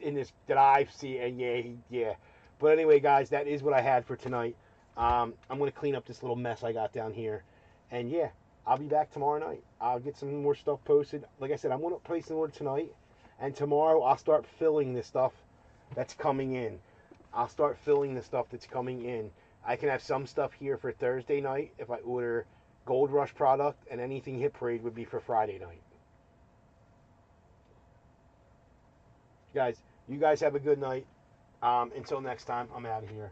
S1: in this that I've seen, and yeah. But anyway, guys, that is what I had for tonight. I'm gonna clean up this little mess I got down here, and yeah, I'll be back tomorrow night. I'll get some more stuff posted. Like I said, I'm gonna place an order tonight, and tomorrow I'll start filling the stuff that's coming in. I'll start filling the stuff that's coming in. I can have some stuff here for Thursday night if I order Gold Rush product, and anything Hit Parade would be for Friday night. Guys, you guys have a good night. Until next time, I'm out of here.